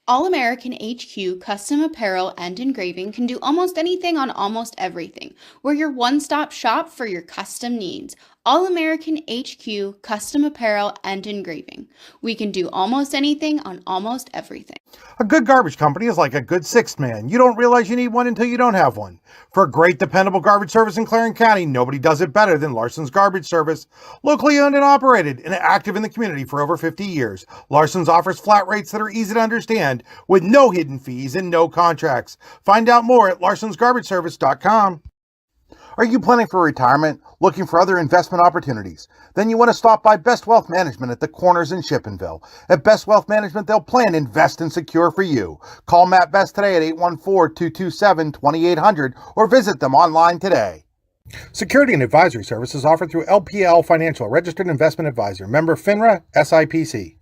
All-American HQ Custom Apparel and Engraving can do almost anything on almost everything. We're your one-stop shop for your custom needs. All-American HQ Custom Apparel and Engraving. We can do almost anything on almost everything. A good garbage company is like a good sixth man. You don't realize you need one until you don't have one. For a great, dependable garbage service in Clarion County, nobody does it better than Larsson's Garbage Service. Locally owned and operated and active in the community for over 50 years, Larsson's offers flat rates that are easy to understand with no hidden fees and no contracts. Find out more at larsonsgarbageservice.com. Are you planning for retirement? Looking for other investment opportunities? Then you want to stop by Best Wealth Management at the Corners in Shippenville. At Best Wealth Management, they'll plan, invest, and secure for you. Call Matt Best today at 814-227-2800 or visit them online today. Security and advisory services offered through LPL Financial, registered investment advisor, member FINRA, SIPC.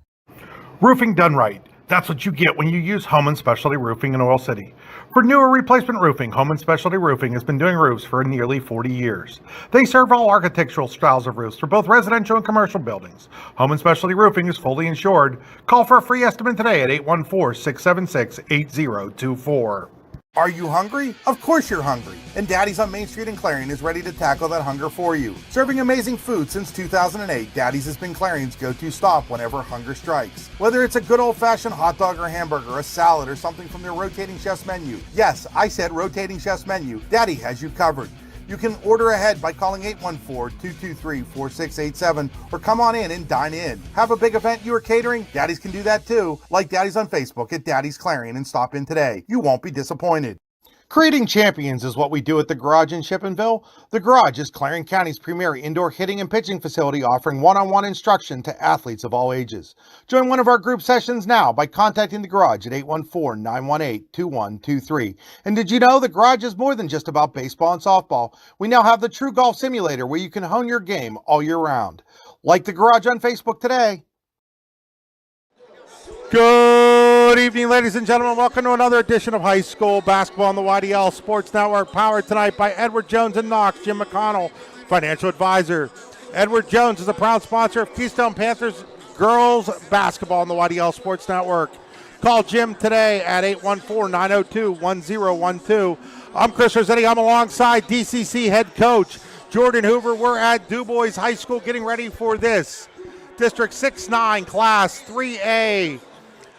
Roofing done right. That's what you get when you use Home & Specialty Roofing in Oil City. For new or replacement roofing, Home & Specialty Roofing has been doing roofs for nearly 40 years. They serve all architectural styles of roofs for both residential and commercial buildings. Home & Specialty Roofing is fully insured. Call for a free estimate today at 814-676-8024. Are you hungry? Of course you're hungry. And Daddy's on Main Street in Clarion is ready to tackle that hunger for you. Serving amazing food since 2008, Daddy's has been Clarion's go-to stop whenever hunger strikes. Whether it's a good old-fashioned hot dog or hamburger, a salad, or something from their rotating chef's menu. Yes, I said rotating chef's menu. Daddy has you covered. You can order ahead by calling 814-223-4687 or come on in and dine in. Have a big event you are catering? Daddy's can do that too. Like Daddy's on Facebook at Daddy's Clarion and stop in today. You won't be disappointed. Creating champions is what we do at the Garage in Shippenville. The Garage is Clarion County's premier indoor hitting and pitching facility offering one-on-one instruction to athletes of all ages. Join one of our group sessions now by contacting the Garage at 814-918-2123. And did you know the Garage is more than just about baseball and softball? We now have the True Golf Simulator where you can hone your game all year round. Like the Garage on Facebook today. Good evening, ladies and gentlemen. Welcome to another edition of high school basketball on the YDL Sports Network, powered tonight by Edward Jones and Knox. Jim McConnell, financial advisor. Edward Jones is a proud sponsor of Keystone Panthers girls basketball on the YDL Sports Network. Call Jim today at 814-902-1012. I'm Chris Rossetti. I'm alongside DCC head coach Jordan Hoover. We're at DuBois High School getting ready for this District 6-9 Class 3A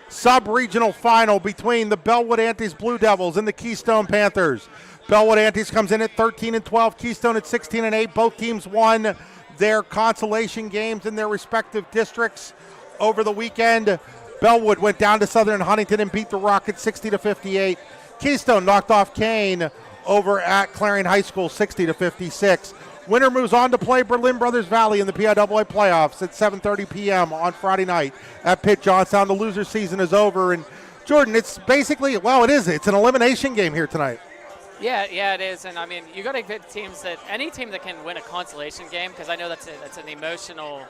Subregional final between the Bellwood-Antis Blue Devils and the Keystone Panthers. Bellwood-Antis comes in at 13-12, Keystone at 16-8. Both teams won their consolation games in their respective districts over the weekend. Bellwood went down to Southern Huntington and beat the Rockets 60-58. Keystone knocked off Kane over at Clarion High School 60-56. Winner moves on to play Berlin Brothers Valley in the PIAA playoffs at 7:30 p.m. on Friday night at Pitt Johnstown. The loser season is over. And Jordan, it's basically, well, it is. It's an elimination game here tonight. Yeah, it is. And I mean, you got to get teams that any team that can win a consolation game, because I know that's an emotional.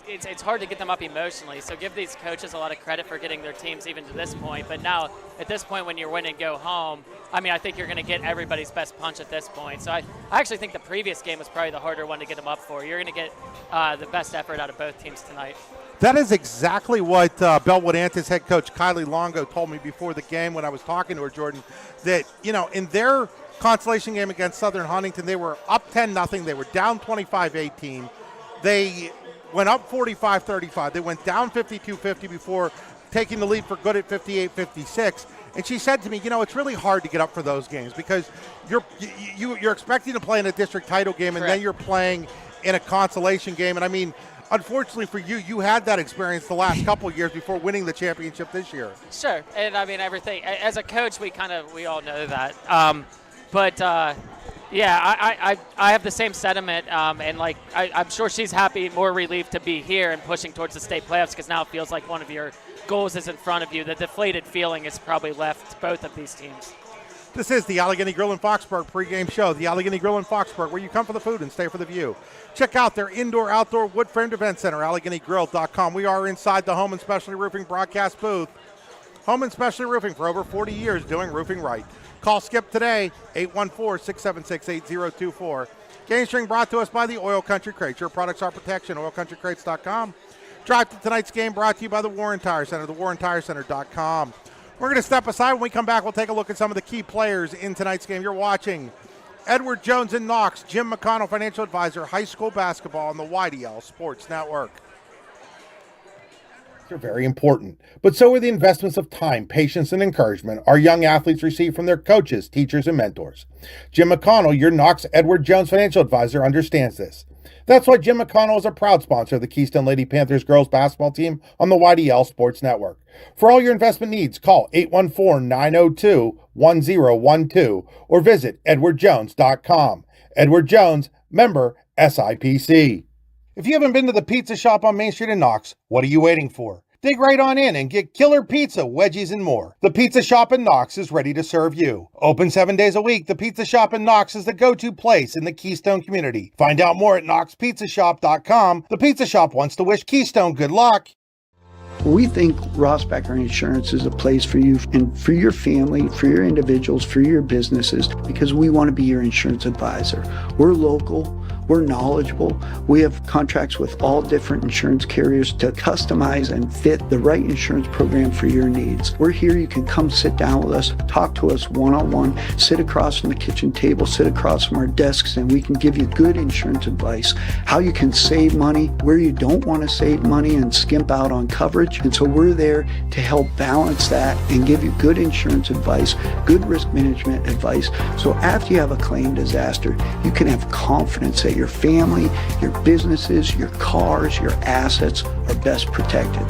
It's hard to get them up emotionally. So give these coaches a lot of credit for getting their teams even to this point. But now, at this point, when you're winning, go home. I mean, I think you're going to get everybody's best punch at this point. So I actually think the previous game was probably the harder one to get them up for. You're going to get the best effort out of both teams tonight. That is exactly what Bellwood-Antis head coach Kylie Longo told me before the game when I was talking to her, Jordan, that, in their consolation game against Southern Huntington, they were up 10-0. They were down 25-18. They went up 45-35. They went down 52-50 before taking the lead for good at 58-56. And she said to me, it's really hard to get up for those games because you're expecting to play in a district title game. Correct. And then you're playing in a consolation game. And I mean, unfortunately for you, you had that experience the last couple of years before winning the championship this year. Sure. And I mean, everything, as a coach, we all know that. Yeah, I have the same sentiment, and I'm sure she's happy, more relieved to be here and pushing towards the state playoffs because now it feels like one of your goals is in front of you. The deflated feeling has probably left both of these teams. This is the Allegheny Grill in Foxburg pregame show. The Allegheny Grill in Foxburg, where you come for the food and stay for the view. Check out their indoor-outdoor wood-framed event center, AlleghenyGrill.com. We are inside the Home & Specialty Roofing broadcast booth. Home & Specialty Roofing for over 40 years doing roofing right. Call Skip today, 814-676-8024. Game string brought to us by the Oil Country Crates. Your products, our protection, oilcountrycrates.com. Drive to tonight's game brought to you by the Warren Tire Center, thewarrentirecenter.com. We're going to step aside. When we come back, we'll take a look at some of the key players in tonight's game. You're watching Edward Jones and Knox, Jim McConnell, financial advisor, high school basketball on the YDL Sports Network. Are very important, but so are the investments of time, patience, and encouragement our young athletes receive from their coaches, teachers, and mentors. Jim McConnell, your Knox Edward Jones financial advisor, understands this. That's why Jim McConnell is a proud sponsor of the Keystone Lady Panthers girls basketball team on the YDL Sports Network. For all your investment needs, call 814-902-1012 or visit edwardjones.com. Edward Jones, member SIPC. If you haven't been to the pizza shop on Main Street in Knox, what are you waiting for? Dig right on in and get killer pizza, wedgies, and more. The Pizza Shop in Knox is ready to serve you. Open 7 days a week, the Pizza Shop in Knox is the go-to place in the Keystone community. Find out more at knoxpizzashop.com. The Pizza Shop wants to wish Keystone good luck. We think Rossbacher Insurance is a place for you and for your family, for your individuals, for your businesses, because we want to be your insurance advisor. We're local. We're knowledgeable. We have contracts with all different insurance carriers to customize and fit the right insurance program for your needs. We're here. You can come sit down with us, talk to us one-on-one, sit across from the kitchen table, sit across from our desks, and we can give you good insurance advice, how you can save money, where you don't want to save money and skimp out on coverage. And so we're there to help balance that and give you good insurance advice, good risk management advice. So after you have a claim disaster, you can have confidence that your family, your businesses, your cars, your assets are best protected.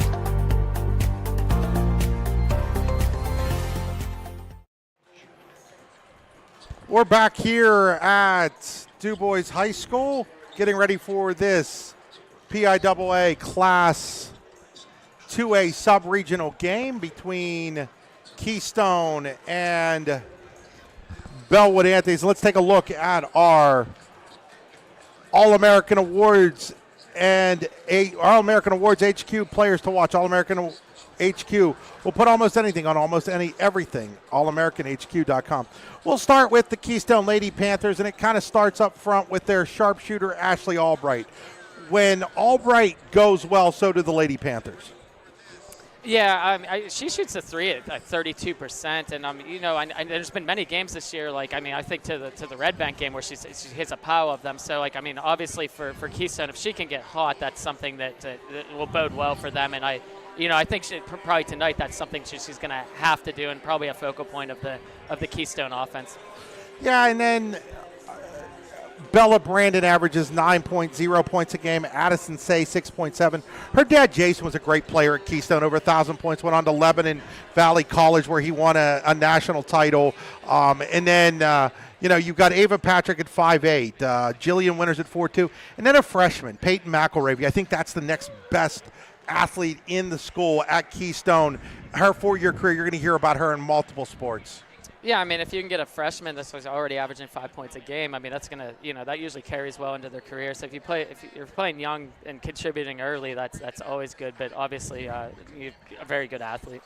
We're back here at DuBois High School, getting ready for this PIAA Class 2A Subregional game between Keystone and Bellwood-Antis. Let's take a look at our All-American Awards and All-American Awards HQ players to watch. All-American HQ will put almost anything on everything. AllamericanHQ.com. We'll start with the Keystone Lady Panthers, and it kind of starts up front with their sharpshooter, Ashley Albright. When Albright goes well, so do the Lady Panthers. Yeah, she shoots a three at 32%, and there's been many games this year. I think to the Red Bank game where she hits a pile of them. So obviously for Keystone, if she can get hot, that's something that will bode well for them. And I think probably tonight that's something she's going to have to do, and probably a focal point of the Keystone offense. Yeah, and then Bella Brandon averages 9.0 points a game. Addison Say 6.7. Her dad Jason was a great player at Keystone, over 1,000 points. Went on to Lebanon Valley College where he won a national title. And then you've got Ava Patrick at 5'8", Jillian Winters at 4'2", and then a freshman, Peyton McElravy. I think that's the next best athlete in the school at Keystone. Her 4-year career, you're going to hear about her in multiple sports. Yeah, if you can get a freshman that's already averaging 5 points a game, that's going to, that usually carries well into their career. So if you're playing young and contributing early, that's always good. But obviously, you're a very good athlete.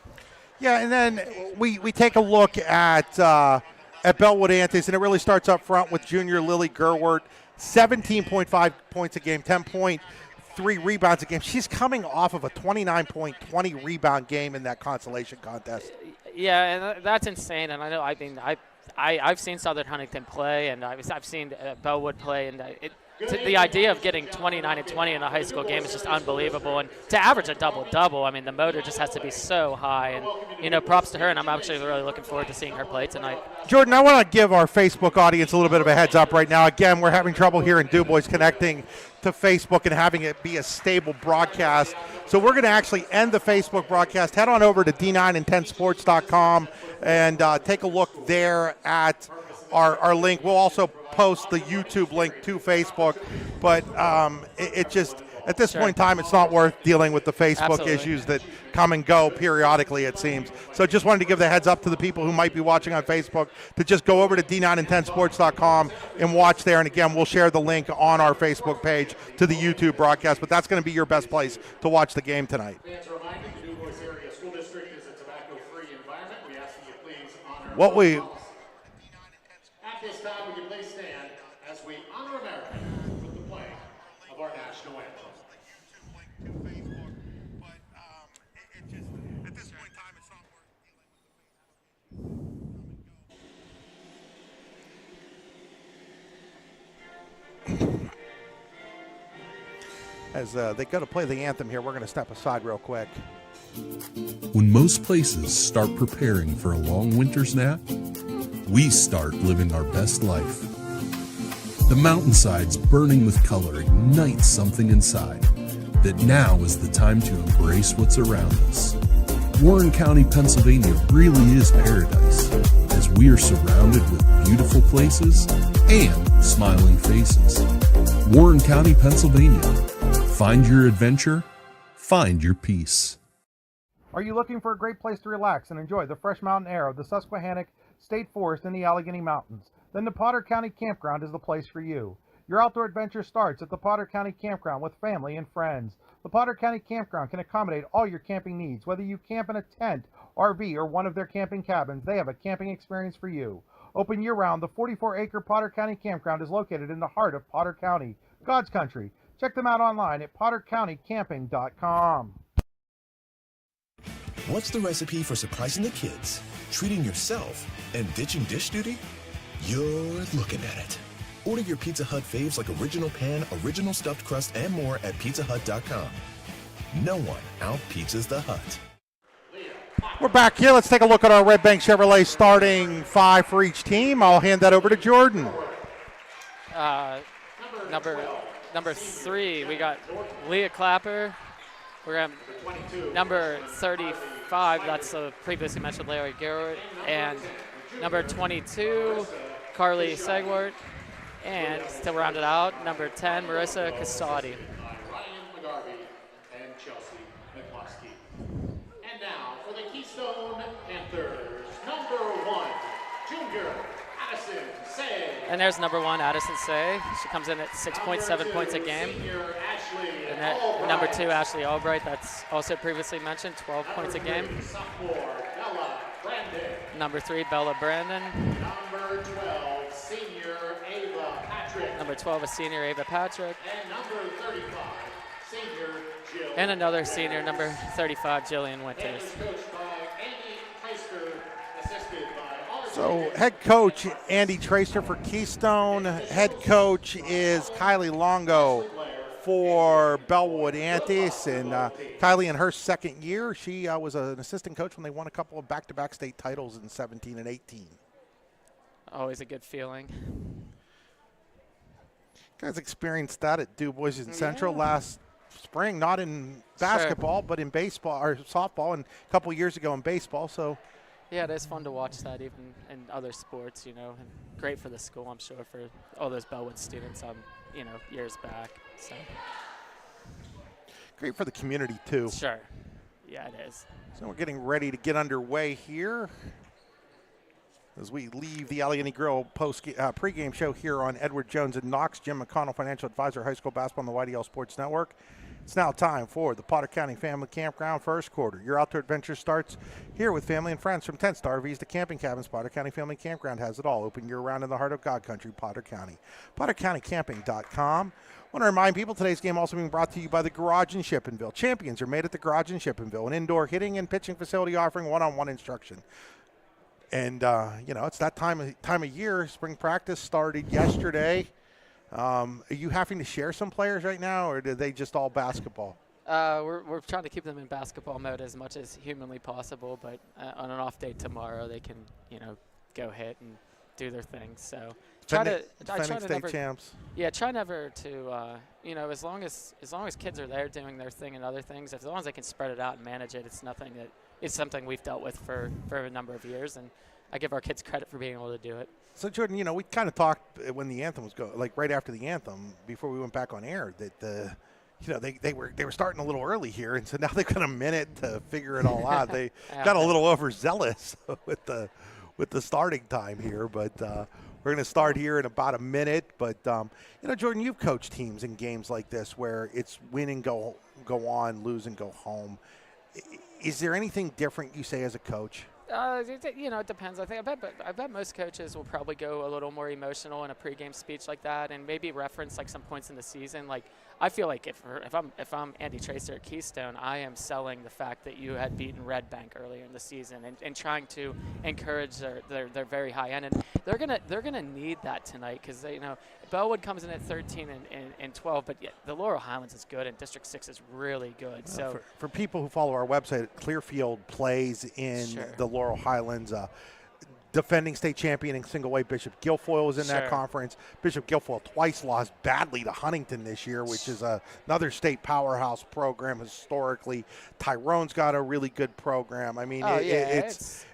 Yeah, and then we take a look at Bellwood-Antis, and it really starts up front with junior Lily Gerwert, 17.5 points a game, 10.3 rebounds a game. She's coming off of a 29.20 rebound game in that consolation contest. Yeah, and that's insane. And I've seen Southern Huntington play, and I've seen Bellwood play, and the idea of getting 29 and 20 in a high school game is just unbelievable. And to average a double-double, the motor just has to be so high. And, props to her, and I'm actually really looking forward to seeing her play tonight. Jordan, I want to give our Facebook audience a little bit of a heads up right now. Again, we're having trouble here in DuBois connecting to Facebook and having it be a stable broadcast. So we're going to actually end the Facebook broadcast. Head on over to D9and10sports.com and take a look there at our link. We'll also post the YouTube link to Facebook, but it just, at this point in time, it's not worth dealing with the Facebook issues that come and go periodically, it seems. So just wanted to give the heads up to the people who might be watching on Facebook to just go over to D9and10sports.com and watch there. And again, we'll share the link on our Facebook page to the YouTube broadcast, but that's going to be your best place to watch the game tonight. What we... At this time, would you please stand as we honor America with the playing of our national anthem. as they go to play the anthem here. We're going to step aside real quick. When most places start preparing for a long winter's nap, we start living our best life. The mountainsides burning with color ignite something inside that now is the time to embrace what's around us. Warren County, Pennsylvania really is paradise, as we are surrounded with beautiful places and smiling faces. Warren County, Pennsylvania. Find your adventure, find your peace. Are you looking for a great place to relax and enjoy the fresh mountain air of the Susquehannock State Forest in the Allegheny Mountains? Then the Potter County Campground is the place for you. Your outdoor adventure starts at the Potter County Campground with family and friends. The Potter County Campground can accommodate all your camping needs. Whether you camp in a tent, RV, or one of their camping cabins, they have a camping experience for you. Open year-round, the 44-acre Potter County Campground is located in the heart of Potter County, God's country. Check them out online at pottercountycamping.com. What's the recipe for surprising the kids, treating yourself, and ditching dish duty? You're looking at it. Order your Pizza Hut faves like original pan, original stuffed crust, and more at pizzahut.com. No one out-pizzas the Hut. We're back here. Let's take a look at our Red Bank Chevrolet starting 5 for each team. I'll hand that over to Jordan. Number 3, we got Leah Clapper. We're going to number 35, that's the previously mentioned Larry Garrett, and number 22, Carly Segwart, and to round it out, number 10, Marissa Casati. Ryan McGarvey and Chelsea McCloskey. And now for the Keystone Panthers, number 1, junior Addison Say. And there's number 1, Addison Say. She comes in at 6.7 points a game. And that, number 2, Ashley Albright, that's also previously mentioned, 12 points a game. Sophomore Bella Brandon. Number 3, Bella Brandon. Number 12, senior Ava Patrick. Number 12, a senior, Ava Patrick. And number 35, senior Jill. And another senior, number 35, Jillian Winters. And coached by Andy Heister, assisted by So head coach Andy Tracer for Keystone. Head coach is Kylie Longo for Bellwood-Antis. And Kylie, in her second year, she was an assistant coach when they won a couple of back-to-back state titles in 17 and 18. Always a good feeling. You guys experienced that at Du Bois and Central last spring, not in basketball, but in baseball or softball, and a couple years ago in baseball. So Yeah, it is fun to watch that even in other sports, you know, and great for the school, I'm sure, for all those Bellwood students, you know, years back. So great for the community too. sure, yeah, it is. So we're getting ready to get underway here as we leave the Allegheny Grill pregame show here on Edward Jones and Knox. Jim McConnell, financial advisor, high school basketball on the YDL Sports Network. It's now time for the Potter County Family Campground first quarter. Your outdoor adventure starts here with family and friends. From tents to RVs to camping cabins, Potter County Family Campground has it all. Open year-round in the heart of God Country, Potter County. PotterCountyCamping.com. I want to remind people today's game also being brought to you by the Garage in Shippenville. Champions are made at the Garage in Shippenville, an indoor hitting and pitching facility offering one-on-one instruction. And, you know, it's that time of year. Spring practice started yesterday. Are you having to share some players right now, or do they just all basketball? We're trying to keep them in basketball mode as much as humanly possible, but on an off day tomorrow, they can, you know, go hit and do their thing. So Defending state champs. Yeah, try never to, you know, as long as kids are there doing their thing and other things, as long as they can spread it out and manage it, it's nothing that is something we've dealt with for a number of years, and I give our kids credit for being able to do it. So, Jordan, you know, we kind of talked when the anthem was going, like right after the anthem, before we went back on air, that, you know, they were starting a little early here, and so now they've got a minute to figure it all out. They got a little overzealous with the starting time here, but we're going to start here in about a minute. But, you know, Jordan, you've coached teams in games like this where it's win and go on, lose and go home. Is there anything different you say as a coach? It depends. I bet most coaches will probably go a little more emotional in a pregame speech like that, and maybe reference like some points in the season. Like I feel like if I'm Andy Tracer at Keystone, I am selling the fact that you had beaten Red Bank earlier in the season, and trying to encourage their very high end, and they're gonna need that tonight because Bellwood comes in at 13 and 12, but yeah, the Laurel Highlands is good and District 6 is really good. So for people who follow our website, Clearfield plays in the Laurel Highlands. Defending state champion in single weight Bishop Guilfoyle was in that conference. Bishop Guilfoyle twice lost badly to Huntington this year, which is another state powerhouse program historically. Tyrone's got a really good program. I mean, it's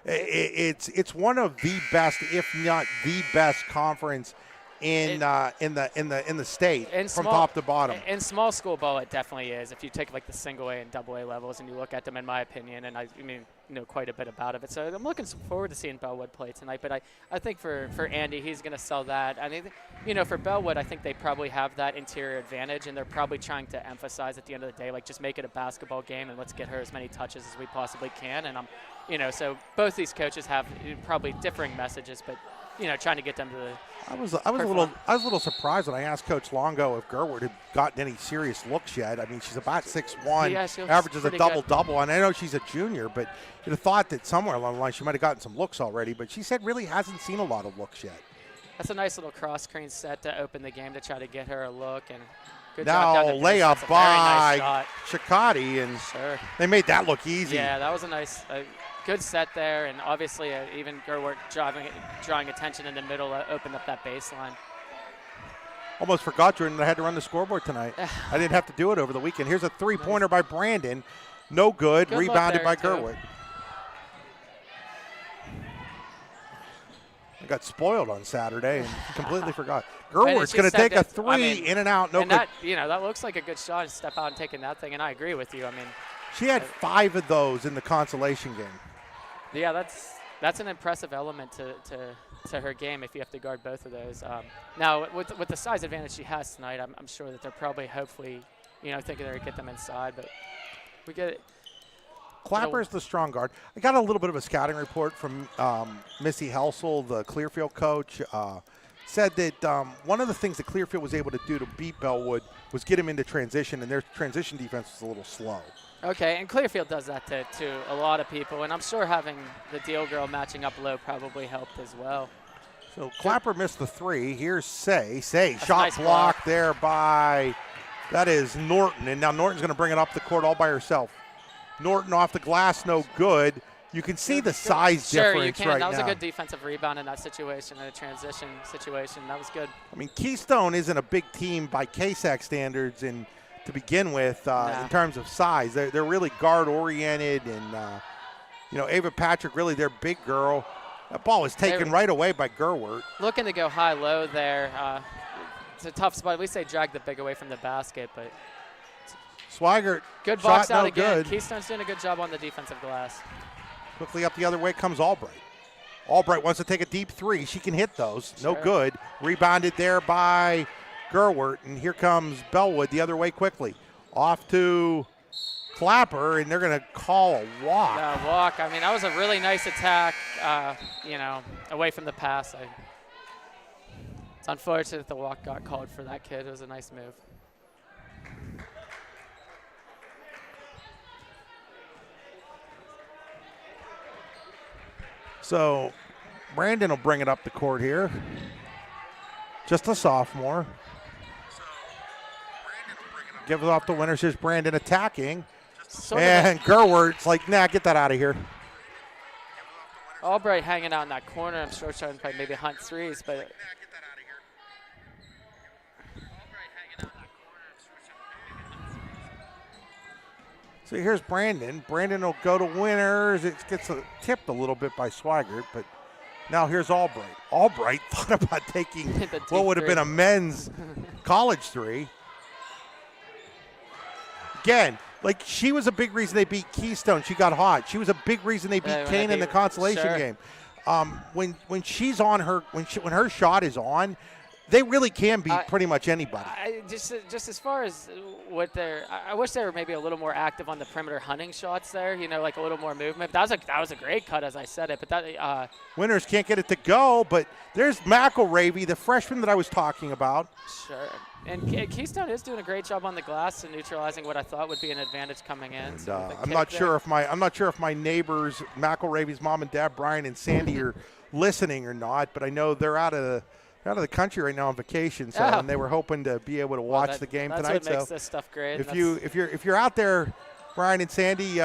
one of the best, if not the best, conference in the state from top to bottom. In small school ball, it definitely is. If you take like the single A and double A levels and you look at them, in my opinion, and I mean know quite a bit about it. So I'm looking forward to seeing Bellwood play tonight. But I think for Andy, he's going to sell that. I mean, for Bellwood, I think they probably have that interior advantage, and they're probably trying to emphasize at the end of the day, like just make it a basketball game and let's get her as many touches as we possibly can. And so both these coaches have probably differing messages, but trying to get them to the. I was a little surprised when I asked Coach Longo if Gerward had gotten any serious looks yet. I mean, she's about 6'1", averages a double-double, and I know she's a junior, but you'd have thought that somewhere along the line she might have gotten some looks already, but she said really hasn't seen a lot of looks yet. That's a nice little cross-screen set to open the game to try to get her a look, and good now job down the layup by nice Chakotty, and they made that look easy. Yeah, that was a nice good set there, and obviously even Gerwart drawing attention in the middle opened up that baseline. Almost forgot, Jordan, that I had to run the scoreboard tonight. I didn't have to do it over the weekend. Here's a three-pointer by Brandon. No good. Rebounded by Gerwart. I got spoiled on Saturday and completely forgot. Gerwart's going to take a three in and out. No good. That looks like a good shot. Step out and taking that thing, and I agree with you. I mean, she had 5 of those in the consolation game. Yeah, that's an impressive element to her game if you have to guard both of those. Now, with the size advantage she has tonight, I'm sure that they're probably, hopefully, thinking they're going to get them inside, but we get it. Clapper's the strong guard. I got a little bit of a scouting report from Missy Helsel, the Clearfield coach. Said that one of the things that Clearfield was able to do to beat Bellwood was get him into transition, and their transition defense was a little slow. Okay, and Clearfield does that to a lot of people, and I'm sure having the Deal Girl matching up low probably helped as well. So Clapper missed the 3. Here's Say. Shot nice block there by, that is Norton, and now Norton's going to bring it up the court all by herself. Norton off the glass, no good. You can see the size difference right now. That was a good defensive rebound in that situation, in a transition situation. That was good. I mean, Keystone isn't a big team by KSAC standards and to begin with in terms of size. They're really guard-oriented, and, Ava Patrick, really their big girl. That ball was taken right away by Gerwart. Looking to go high-low there. It's a tough spot. At least they dragged the big away from the basket, but Swigert, good box shot, out no again. good. Keystone's doing a good job on the defensive glass. Quickly up the other way comes Albright. Albright wants to take a deep 3. She can hit those. No good. Rebounded there by Gerwart, and here comes Bellwood the other way quickly. Off to Clapper, and they're going to call a walk. Yeah, walk. I mean, that was a really nice attack, away from the pass. It's unfortunate that the walk got called for that kid. It was a nice move. So Brandon will bring it up the court here. Just a sophomore. Give it off the winners. Here's Brandon attacking. And Gerwart's like, nah, get that out of here. Albright hanging out in that corner. I'm sure trying to play maybe hunt threes, but so here's Brandon. Brandon will go to winners. It gets tipped a little bit by Swigert, but now here's Albright. Albright thought about taking what would have been a men's college 3. Again, like she was a big reason they beat Keystone. She got hot. She was a big reason they beat Kane in the consolation game. When she's on her, when her shot is on, they really can beat pretty much anybody. Just as far as what I wish they were maybe a little more active on the perimeter hunting shots there. Like a little more movement. That was a great cut as I said it. But that Winters can't get it to go. But there's McElravy, the freshman that I was talking about. Sure. And Keystone is doing a great job on the glass and neutralizing what I thought would be an advantage coming in. And, I'm not sure if my neighbors, McElravy's mom and dad, Brian and Sandy, are listening or not. But I know they're out of the country right now on vacation, so and they were hoping to be able to watch the game tonight. That's what makes this stuff great. If you're out there, Brian and Sandy,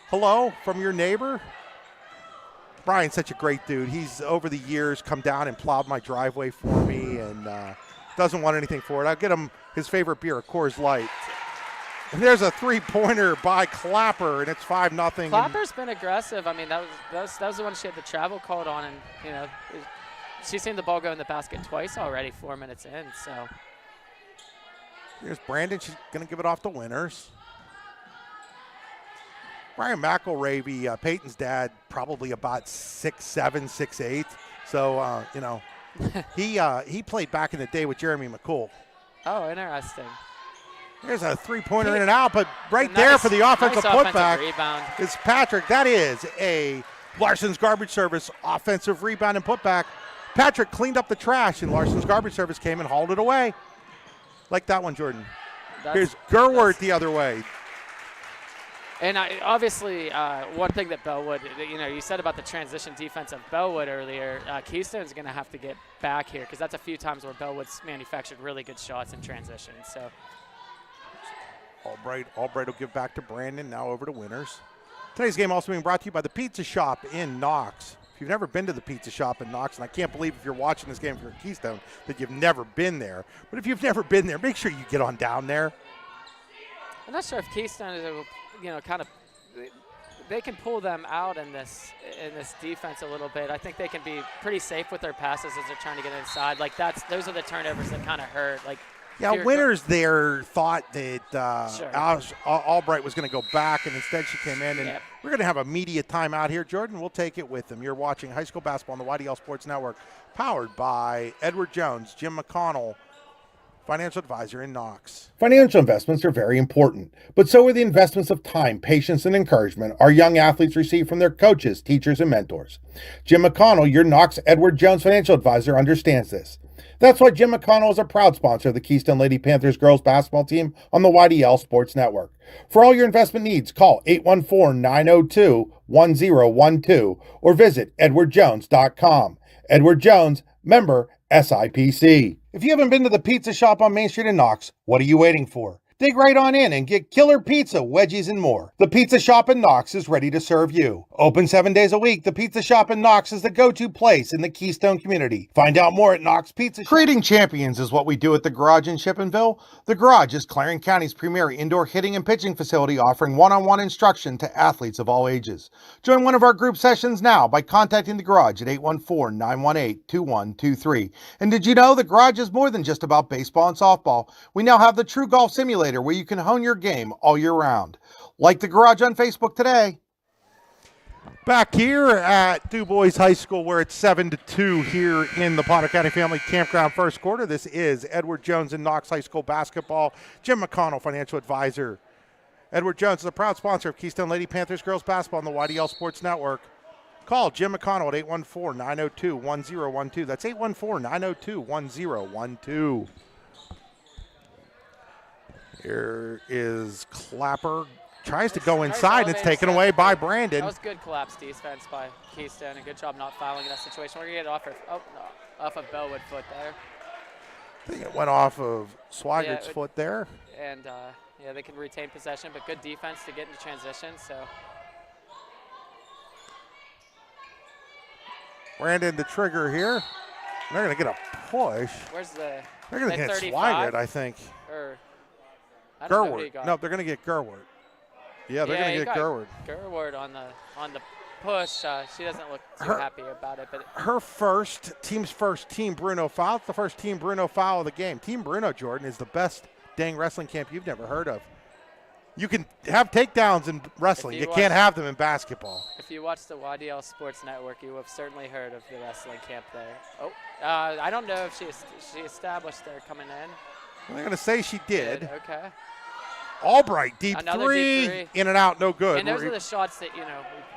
hello from your neighbor. Brian's such a great dude. He's over the years come down and plowed my driveway for me, and doesn't want anything for it. I'll get him his favorite beer, a Coors Light. And there's a three-pointer by Clapper, and it's 5-0. Clapper's been aggressive. I mean, that was the one she had the travel called on, and she's seen the ball go in the basket twice already, 4 minutes in. So here's Brandon. She's going to give it off to Winters. Brian McElravy, Peyton's dad, probably about 6'7", 6'8". So, he played back in the day with Jeremy McCool. Oh, interesting. There's a three-pointer in and out, but there for the offensive putback is Patrick. That is a Larsson's garbage service offensive rebound and putback. Patrick cleaned up the trash, and Larsson's garbage service came and hauled it away. Like that one, Jordan. Here's Gerwert the other way. And obviously, one thing that Bellwood, you said about the transition defense of Bellwood earlier, Keystone's going to have to get back here because that's a few times where Bellwood's manufactured really good shots in transition. So Albright will give back to Brandon, now over to Winters. Today's game also being brought to you by the Pizza Shop in Knox. If you've never been to the Pizza Shop in Knox, and I can't believe if you're watching this game for Keystone that you've never been there, but if you've never been there, make sure you get on down there. I'm not sure if Keystone is they can pull them out in this defense a little bit. I think they can be pretty safe with their passes as they're trying to get inside. Like those are the turnovers that kind of hurt. Like Winters there thought that Albright was going to go back, and instead she came in. And we're going to have a media timeout here. Jordan, we'll take it with them. You're watching high school basketball on the YDL Sports Network, powered by Edward Jones, Jim McConnell, financial advisor in Knox. Financial investments are very important, but so are the investments of time, patience, and encouragement our young athletes receive from their coaches, teachers, and mentors. Jim McConnell, your Knox Edward Jones financial advisor, understands this. That's why Jim McConnell is a proud sponsor of the Keystone Lady Panthers girls basketball team on the YDL Sports Network. For all your investment needs, call 814-902-1012 or visit edwardjones.com. Edward Jones, member SIPC. If you haven't been to the Pizza Shop on Main Street in Knox, what are you waiting for? Dig right on in and get killer pizza, wedgies, and more. The Pizza Shop in Knox is ready to serve you. Open 7 days a week, the Pizza Shop in Knox is the go-to place in the Keystone community. Find out more at Knox Pizza Shop. Creating champions is what we do at the Garage in Shippenville. The Garage is Clarendon County's premier indoor hitting and pitching facility, offering one-on-one instruction to athletes of all ages. Join one of our group sessions now by contacting the Garage at 814-918-2123. And did you know the Garage is more than just about baseball and softball? We now have the True Golf Simulator, where you can hone your game all year round. Like the Garage on Facebook today. Back here at Du Bois High School, where it's 7-2 here in the Potter County Family Campground first quarter. This is Edward Jones and Knox High School basketball. Jim McConnell, financial advisor. Edward Jones is a proud sponsor of Keystone Lady Panthers girls basketball on the YDL Sports Network. Call Jim McConnell at 814-902-1012. That's 814-902-1012. Here is Clapper. Tries to go inside, and it's taken away by Brandon. That was good collapse defense by Keystone, and good job not fouling in that situation. We're going to get off of Bellwood foot there. I think it went off of Swigert's foot there. And, they can retain possession, but good defense to get into transition. So Brandon the trigger here. They're going to get a push. Where's the They're going to get Swigert, I think. Gerwert. No, they're going to get Gerwert. Yeah, they're going to get Gerwert. Gerwert on the push. She doesn't look too happy about it. But her team's first Team Bruno foul. It's the first Team Bruno foul of the game. Team Bruno, Jordan, is the best dang wrestling camp you've never heard of. You can have takedowns in wrestling. You can't have them in basketball. If you watch the YDL Sports Network, you have certainly heard of the wrestling camp there. Oh, I don't know if she established they're coming in. I'm going to say she did. Okay. Albright, deep Another three, deep three. In and out, no good. And those are the shots that,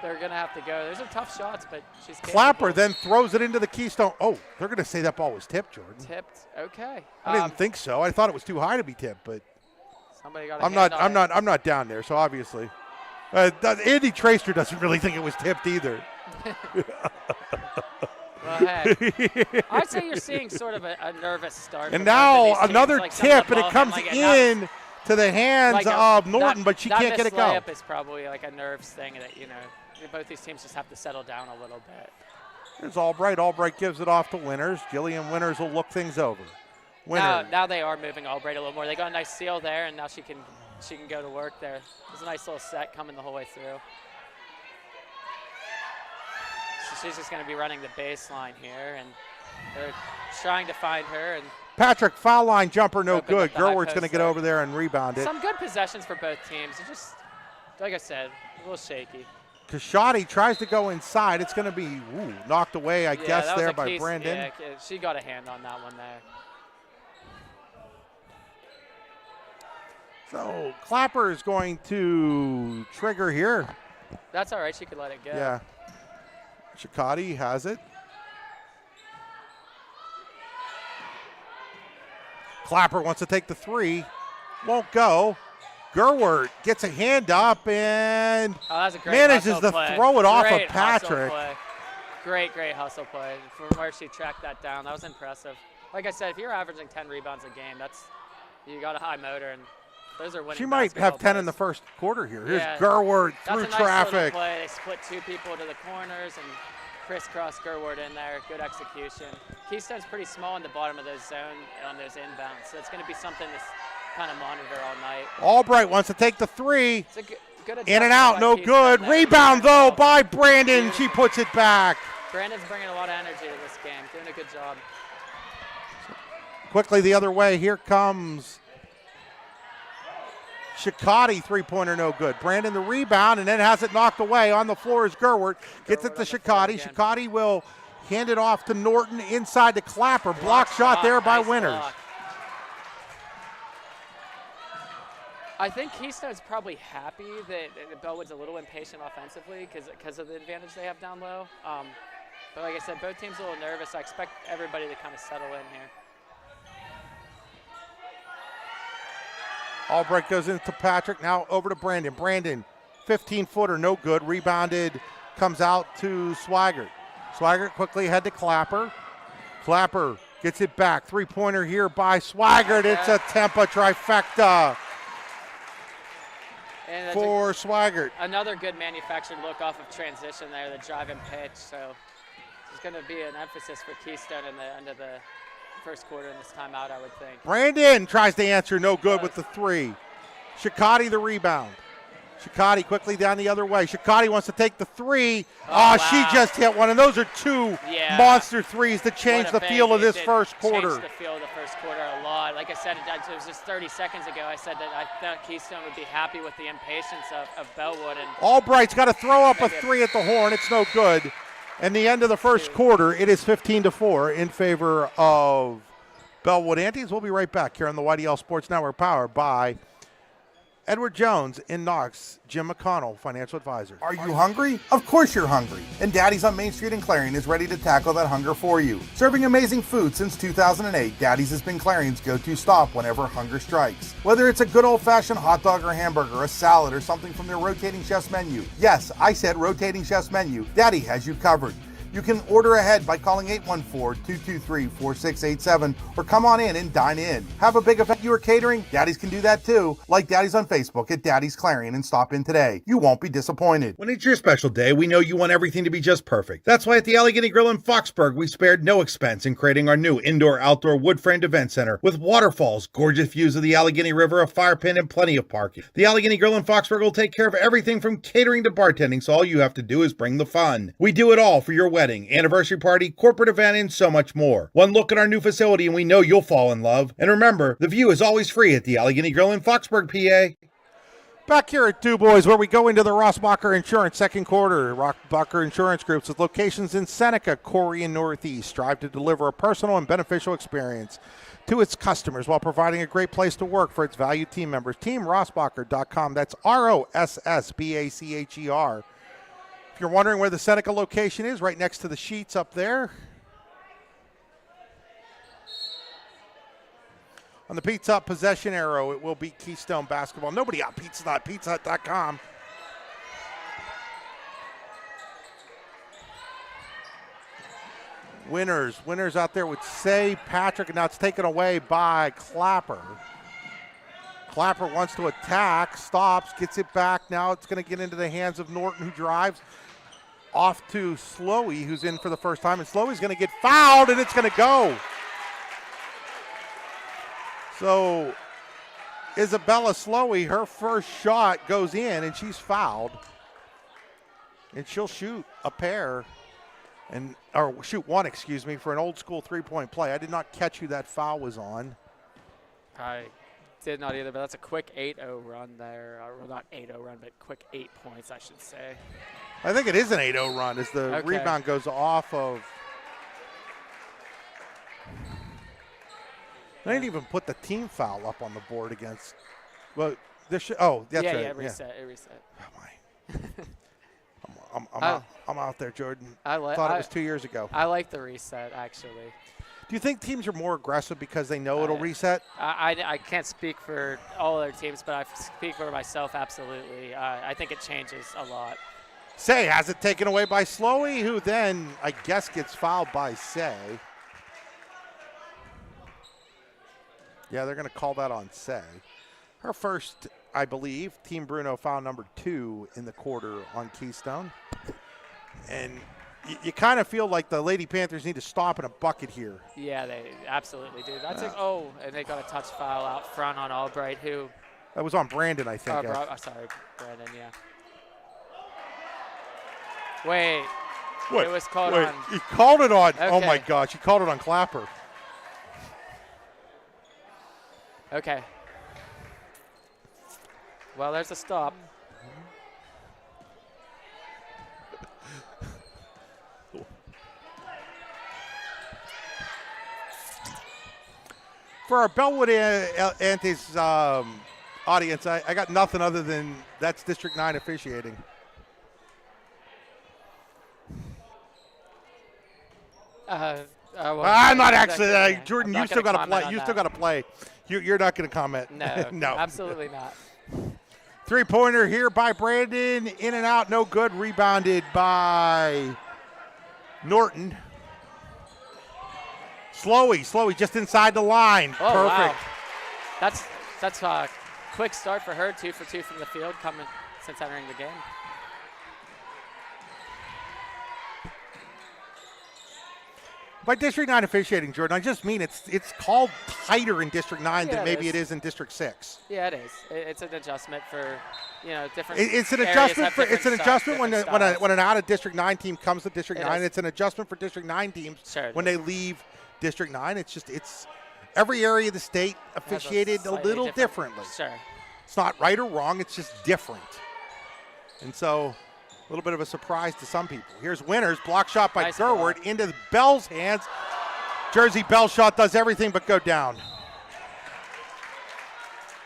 they're going to have to go. Those are tough shots, but she's capable. Clapper then throws it into the Keystone. Oh, they're going to say that ball was tipped, Jordan. Tipped. Okay. I didn't think so. I thought it was too high to be tipped, but somebody got I'm not down there, so obviously. Andy Tracer doesn't really think it was tipped either. Well, hey, I'd say you're seeing sort of a nervous start. And now another like tip, and it comes in to the hands of Norton, but she can't get it going. That layup is probably like a nerves thing that, both these teams just have to settle down a little bit. There's Albright. Albright gives it off to Winters. Jillian Winters will look things over. Now they are moving Albright a little more. They got a nice seal there, and now she can go to work there. There's a nice little set coming the whole way through. So she's just going to be running the baseline here, and they're trying to find her. And Patrick, foul line jumper, no good. Gerwert's going to get over there and rebound it. Some good possessions for both teams. It just, like I said, a little shaky. Kashadi tries to go inside. It's going to be knocked away, I guess, there by Brandon. Yeah, she got a hand on that one there. So Clapper is going to trigger here. That's all right. She could let it go. Yeah. Shikati has it. Clapper wants to take the three. Won't go. Gerwert gets a hand up and manages to throw it off of Patrick. Great hustle play. From where she tracked that down, that was impressive. Like I said, if you're averaging 10 rebounds a game, you got a high motor, and those are winning. She might have 10 in the first quarter here. Here's Gerwert through that's a traffic. Nice little play. They split two people to the corners and crisscross Gerwert in there. Good execution. Keystone's pretty small in the bottom of those zone on those inbounds, so it's going to be something to kind of monitor all night. Albright wants to take the three. It's a good in and out, no good. Rebound, though, by Brandon. She puts it back. Brandon's bringing a lot of energy to this game, doing a good job. Quickly the other way. Here comes Shikati, three-pointer, no good. Brandon the rebound, and then has it knocked away. On the floor is Gerwert. Gets it to Shikati. Shikati will hand it off to Norton inside the Clapper. Block shot there by Winters. I think Keystone's probably happy that Bellwood's a little impatient offensively because of the advantage they have down low. But like I said, both teams a little nervous. I expect everybody to kind of settle in here. Albright goes into Patrick, now over to Brandon. Brandon, 15-footer, no good. Rebounded, comes out to Swigert. Swigert quickly ahead to Clapper. Clapper gets it back. Three-pointer here by Swigert. It's a Tempa trifecta for Swigert. Another good manufactured look off of transition there, the drive and pitch. So there's going to be an emphasis for Keystone in the end of the first quarter in this timeout, I would think. Brandon tries to answer, no good with the three. Shikati the rebound. Shikati quickly down the other way. Shikati wants to take the three. Wow. She just hit one, and those are two monster threes that changed the feel of this first quarter. Changed the feel of the first quarter a lot. Like I said, it was just 30 seconds ago, I said that I thought Keystone would be happy with the impatience of Bellwood. And Albright's got to throw up a three at the horn. It's no good. And the end of the first quarter, it is 15-4 in favor of Bellwood-Antis. We'll be right back here on the YDL Sports Network, powered by Edward Jones in Knox, Jim McConnell, financial advisor. Are you hungry? Of course you're hungry. And Daddy's on Main Street in Clarion is ready to tackle that hunger for you. Serving amazing food since 2008, Daddy's has been Clarion's go-to stop whenever hunger strikes. Whether it's a good old-fashioned hot dog or hamburger, a salad, or something from their rotating chef's menu. Yes, I said rotating chef's menu. Daddy has you covered. You can order ahead by calling 814-223-4687 or come on in and dine in. Have a big event you are catering? Daddy's can do that too. Like Daddy's on Facebook at Daddy's Clarion and stop in today. You won't be disappointed. When it's your special day, we know you want everything to be just perfect. That's why at the Allegheny Grill in Foxburg, we spared no expense in creating our new indoor-outdoor wood-framed event center with waterfalls, gorgeous views of the Allegheny River, a fire pit, and plenty of parking. The Allegheny Grill in Foxburg will take care of everything from catering to bartending, so all you have to do is bring the fun. We do it all for your wedding, anniversary party, corporate event, and so much more. One look at our new facility and we know you'll fall in love. And remember, the view is always free at the Allegheny Grill in Foxburg, PA. Back here at Du Bois, where we go into the Rossbacher Insurance second quarter. Rossbacher Insurance Groups with locations in Seneca, Corey, and Northeast strive to deliver a personal and beneficial experience to its customers while providing a great place to work for its valued team members. TeamRossbacher.com. That's ROSSBACHER. If you're wondering where the Seneca location is, right next to the sheets up there. On the Pizza Hut possession arrow, it will be Keystone basketball. Nobody out Pizza Hut, pizzahut.com. Winners out there with Say, Patrick, and now it's taken away by Clapper. Clapper wants to attack, stops, gets it back. Now it's going to get into the hands of Norton, who drives off to Slowey, who's in for the first time, and Slowey's going to get fouled, and it's going to go. So Isabella Slowey, her first shot goes in, and she's fouled. And she'll shoot a pair, or shoot one, excuse me, for an old school three-point play. I did not catch who that foul was on. I did not either, but that's a quick 8-0 run there. Well, not 8-0 run, but quick 8 points, I should say. I think it is an 8-0 run as the rebound goes off of. They didn't even put the team foul up on the board against. Well, this should. Oh, that's right. Yeah, reset. It reset. Oh my! I'm out there, Jordan. Thought it was 2 years ago. I like the reset, actually. Do you think teams are more aggressive because they know it'll reset? I can't speak for all other teams, but I speak for myself. Absolutely. I think it changes a lot. Say has it taken away by Slowey, who then I guess gets fouled by Say. Yeah, they're going to call that on Say. Her first, I believe, Team Bruno foul number 2 in the quarter on Keystone. And you kind of feel like the Lady Panthers need to stop in a bucket here. Yeah, they absolutely do. That's and they got a touch foul out front on Albright, who. That was on Brandon, I think. Sorry, Brandon, yeah. Wait. It was called on. He called it on. Okay. Oh, my gosh. He called it on Clapper. Okay. Well, there's a stop. For our Bellwood-Antis audience, I got nothing other than that's District 9 officiating. I'm not actually. Jordan, you still got to play. You still got to play. You're not going to comment. No, no, absolutely not. Three-pointer here by Brandon. In and out, no good. Rebounded by Norton. Slowey just inside the line. Oh, perfect. Wow. That's a quick start for her. 2 for 2 from the field coming since entering the game. By District 9 officiating, Jordan, I just mean it's called tighter in District 9 than maybe it is in District 6. Yeah, it is. It's an adjustment for, different. It's an adjustment for when an out of District 9 team comes to District 9. It's an adjustment for District 9 teams when they leave District 9. It's every area of the state officiated a little differently. Sure. It's not right or wrong. It's just different. And so. A little bit of a surprise to some people. Here's Winners, block shot by Gerward into Bell's hands. Jersey Bell shot does everything but go down.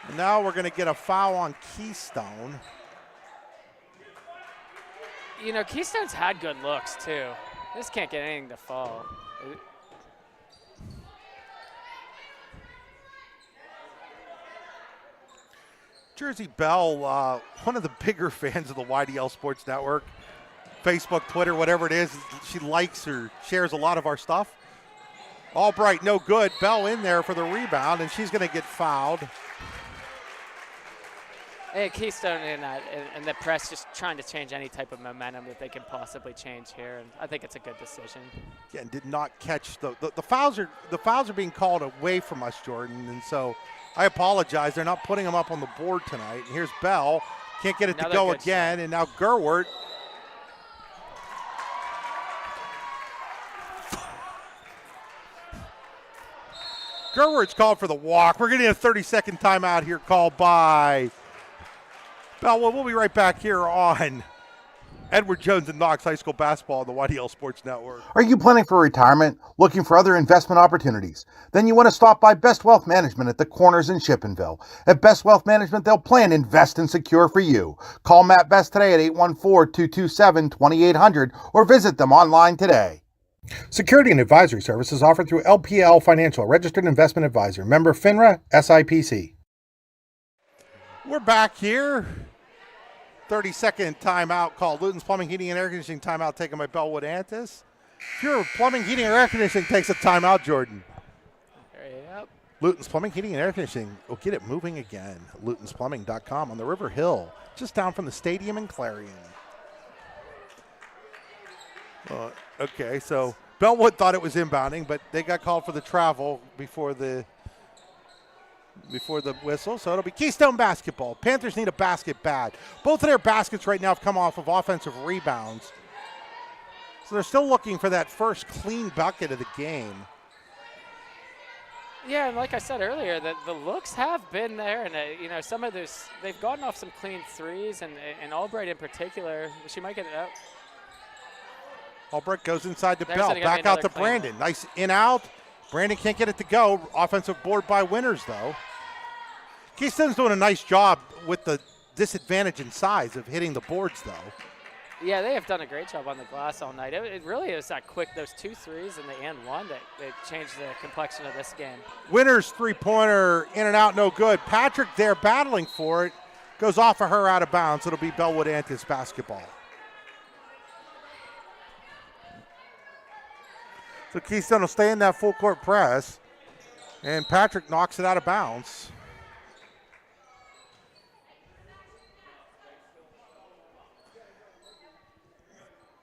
And now we're going to get a foul on Keystone. Keystone's had good looks too. They just can't get anything to fall. Jersey Bell, one of the bigger fans of the YDL Sports Network, Facebook, Twitter, whatever it is. She likes or shares a lot of our stuff. Albright, no good. Bell in there for the rebound, and she's going to get fouled. Hey, Keystone and the press just trying to change any type of momentum that they can possibly change here, and I think it's a good decision. Again, did not catch the fouls are being called away from us, Jordan, and so I apologize. They're not putting them up on the board tonight. And here's Bell. Can't get it to go again. Shot. And now Gerward. Gerward's called for the walk. We're getting a 30-second timeout here called by Bellwood, we'll be right back here on Edward Jones and Knox High School basketball on the YDL Sports Network. Are you planning for retirement? Looking for other investment opportunities? Then you want to stop by Best Wealth Management at the Corners in Shippenville. At Best Wealth Management, they'll plan, invest, and secure for you. Call Matt Best today at 814-227-2800 or visit them online today. Security and advisory services offered through LPL Financial, registered investment advisor. Member FINRA, SIPC. We're back here. 30-second timeout called. Luton's Plumbing, Heating, and Air Conditioning timeout taken by Bellwood-Antis. Pure Plumbing, Heating, or Air Conditioning takes a timeout, Jordan. Yep. Luton's Plumbing, Heating, and Air Conditioning will get it moving again. LutonsPlumbing.com on the River Hill, just down from the stadium in Clarion. Okay, so Bellwood thought it was inbounding, but they got called for the travel before the whistle, so it'll be Keystone basketball. Panthers need a basket bad. Both of their baskets right now have come off of offensive rebounds. So they're still looking for that first clean bucket of the game. Yeah, and like I said earlier, the looks have been there, and some of those, they've gotten off some clean threes, and Albright in particular, she might get it out. Albright goes inside to There's Bell, gonna be back out to another clean Brandon. one. Nice in out. Brandon can't get it to go. Offensive board by Winters, though. Keystone's doing a nice job with the disadvantage in size of hitting the boards, though. Yeah, they have done a great job on the glass all night. It really is that quick, those 2 threes and the and one that changed the complexion of this game. Winters three-pointer in and out, no good. Patrick there battling for it. Goes off of her out of bounds. It'll be Bellwood-Antis basketball. So Keystone will stay in that full court press, and Patrick knocks it out of bounds.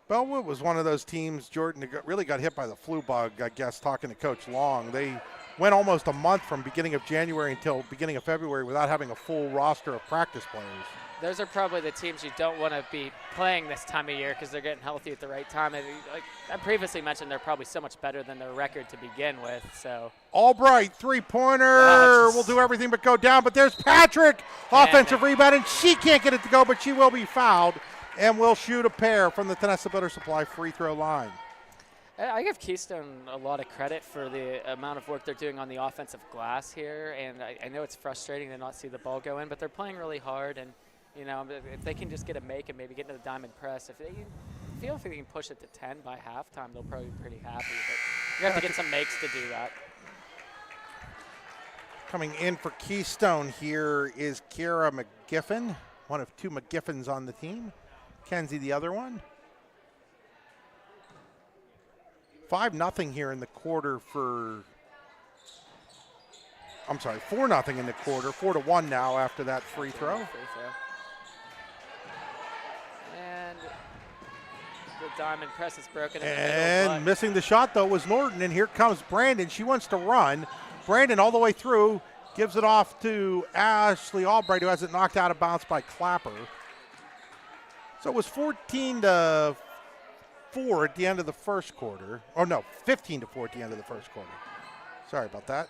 Bellwood was one of those teams, Jordan, that really got hit by the flu bug, I guess, talking to Coach Long. They went almost a month from beginning of January until beginning of February without having a full roster of practice players. Those are probably the teams you don't want to be playing this time of year because they're getting healthy at the right time. And like I previously mentioned, they're probably so much better than their record to begin with. So Albright, three-pointer, will do everything but go down. But there's Patrick, offensive rebound, and she can't get it to go, but she will be fouled and will shoot a pair from the Testa Builder Supply free throw line. I give Keystone a lot of credit for the amount of work they're doing on the offensive glass here. And I know it's frustrating to not see the ball go in, but they're playing really hard. And if they can just get a make and maybe get into the diamond press, if they can push it to 10 by halftime, they'll probably be pretty happy. But you have to get some makes to do that. Coming in for Keystone here is Kira McGiffin, one of 2 McGiffins on the team. Kenzie the other one. 5-0 here in the quarter for, 4-0 in the quarter, 4-1 now after that free throw. And the diamond press is broken. And missing the shot, though, was Norton. And here comes Brandon. She wants to run. Brandon all the way through, gives it off to Ashley Albright, who has it knocked out of bounds by Clapper. So it was 14-4 at the end of the first quarter. Or no, 15-4 at the end of the first quarter. Sorry about that.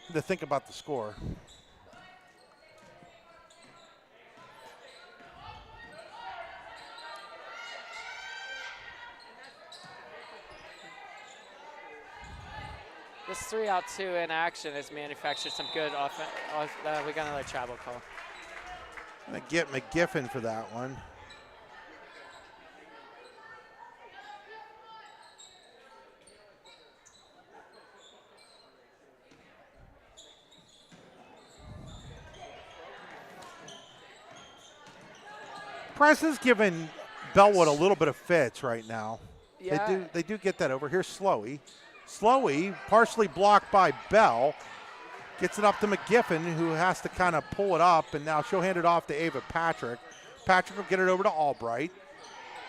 Need to think about the score. This 3-out-2 in action has manufactured some good offense. We got another travel call. Gonna get McGiffin for that one. Press is giving Bellwood a little bit of fits right now. Yeah. They do get that over. Here's Slowey. Slowey, partially blocked by Bell. Gets it up to McGiffin, who has to kind of pull it up, and now she'll hand it off to Ava Patrick. Patrick will get it over to Albright.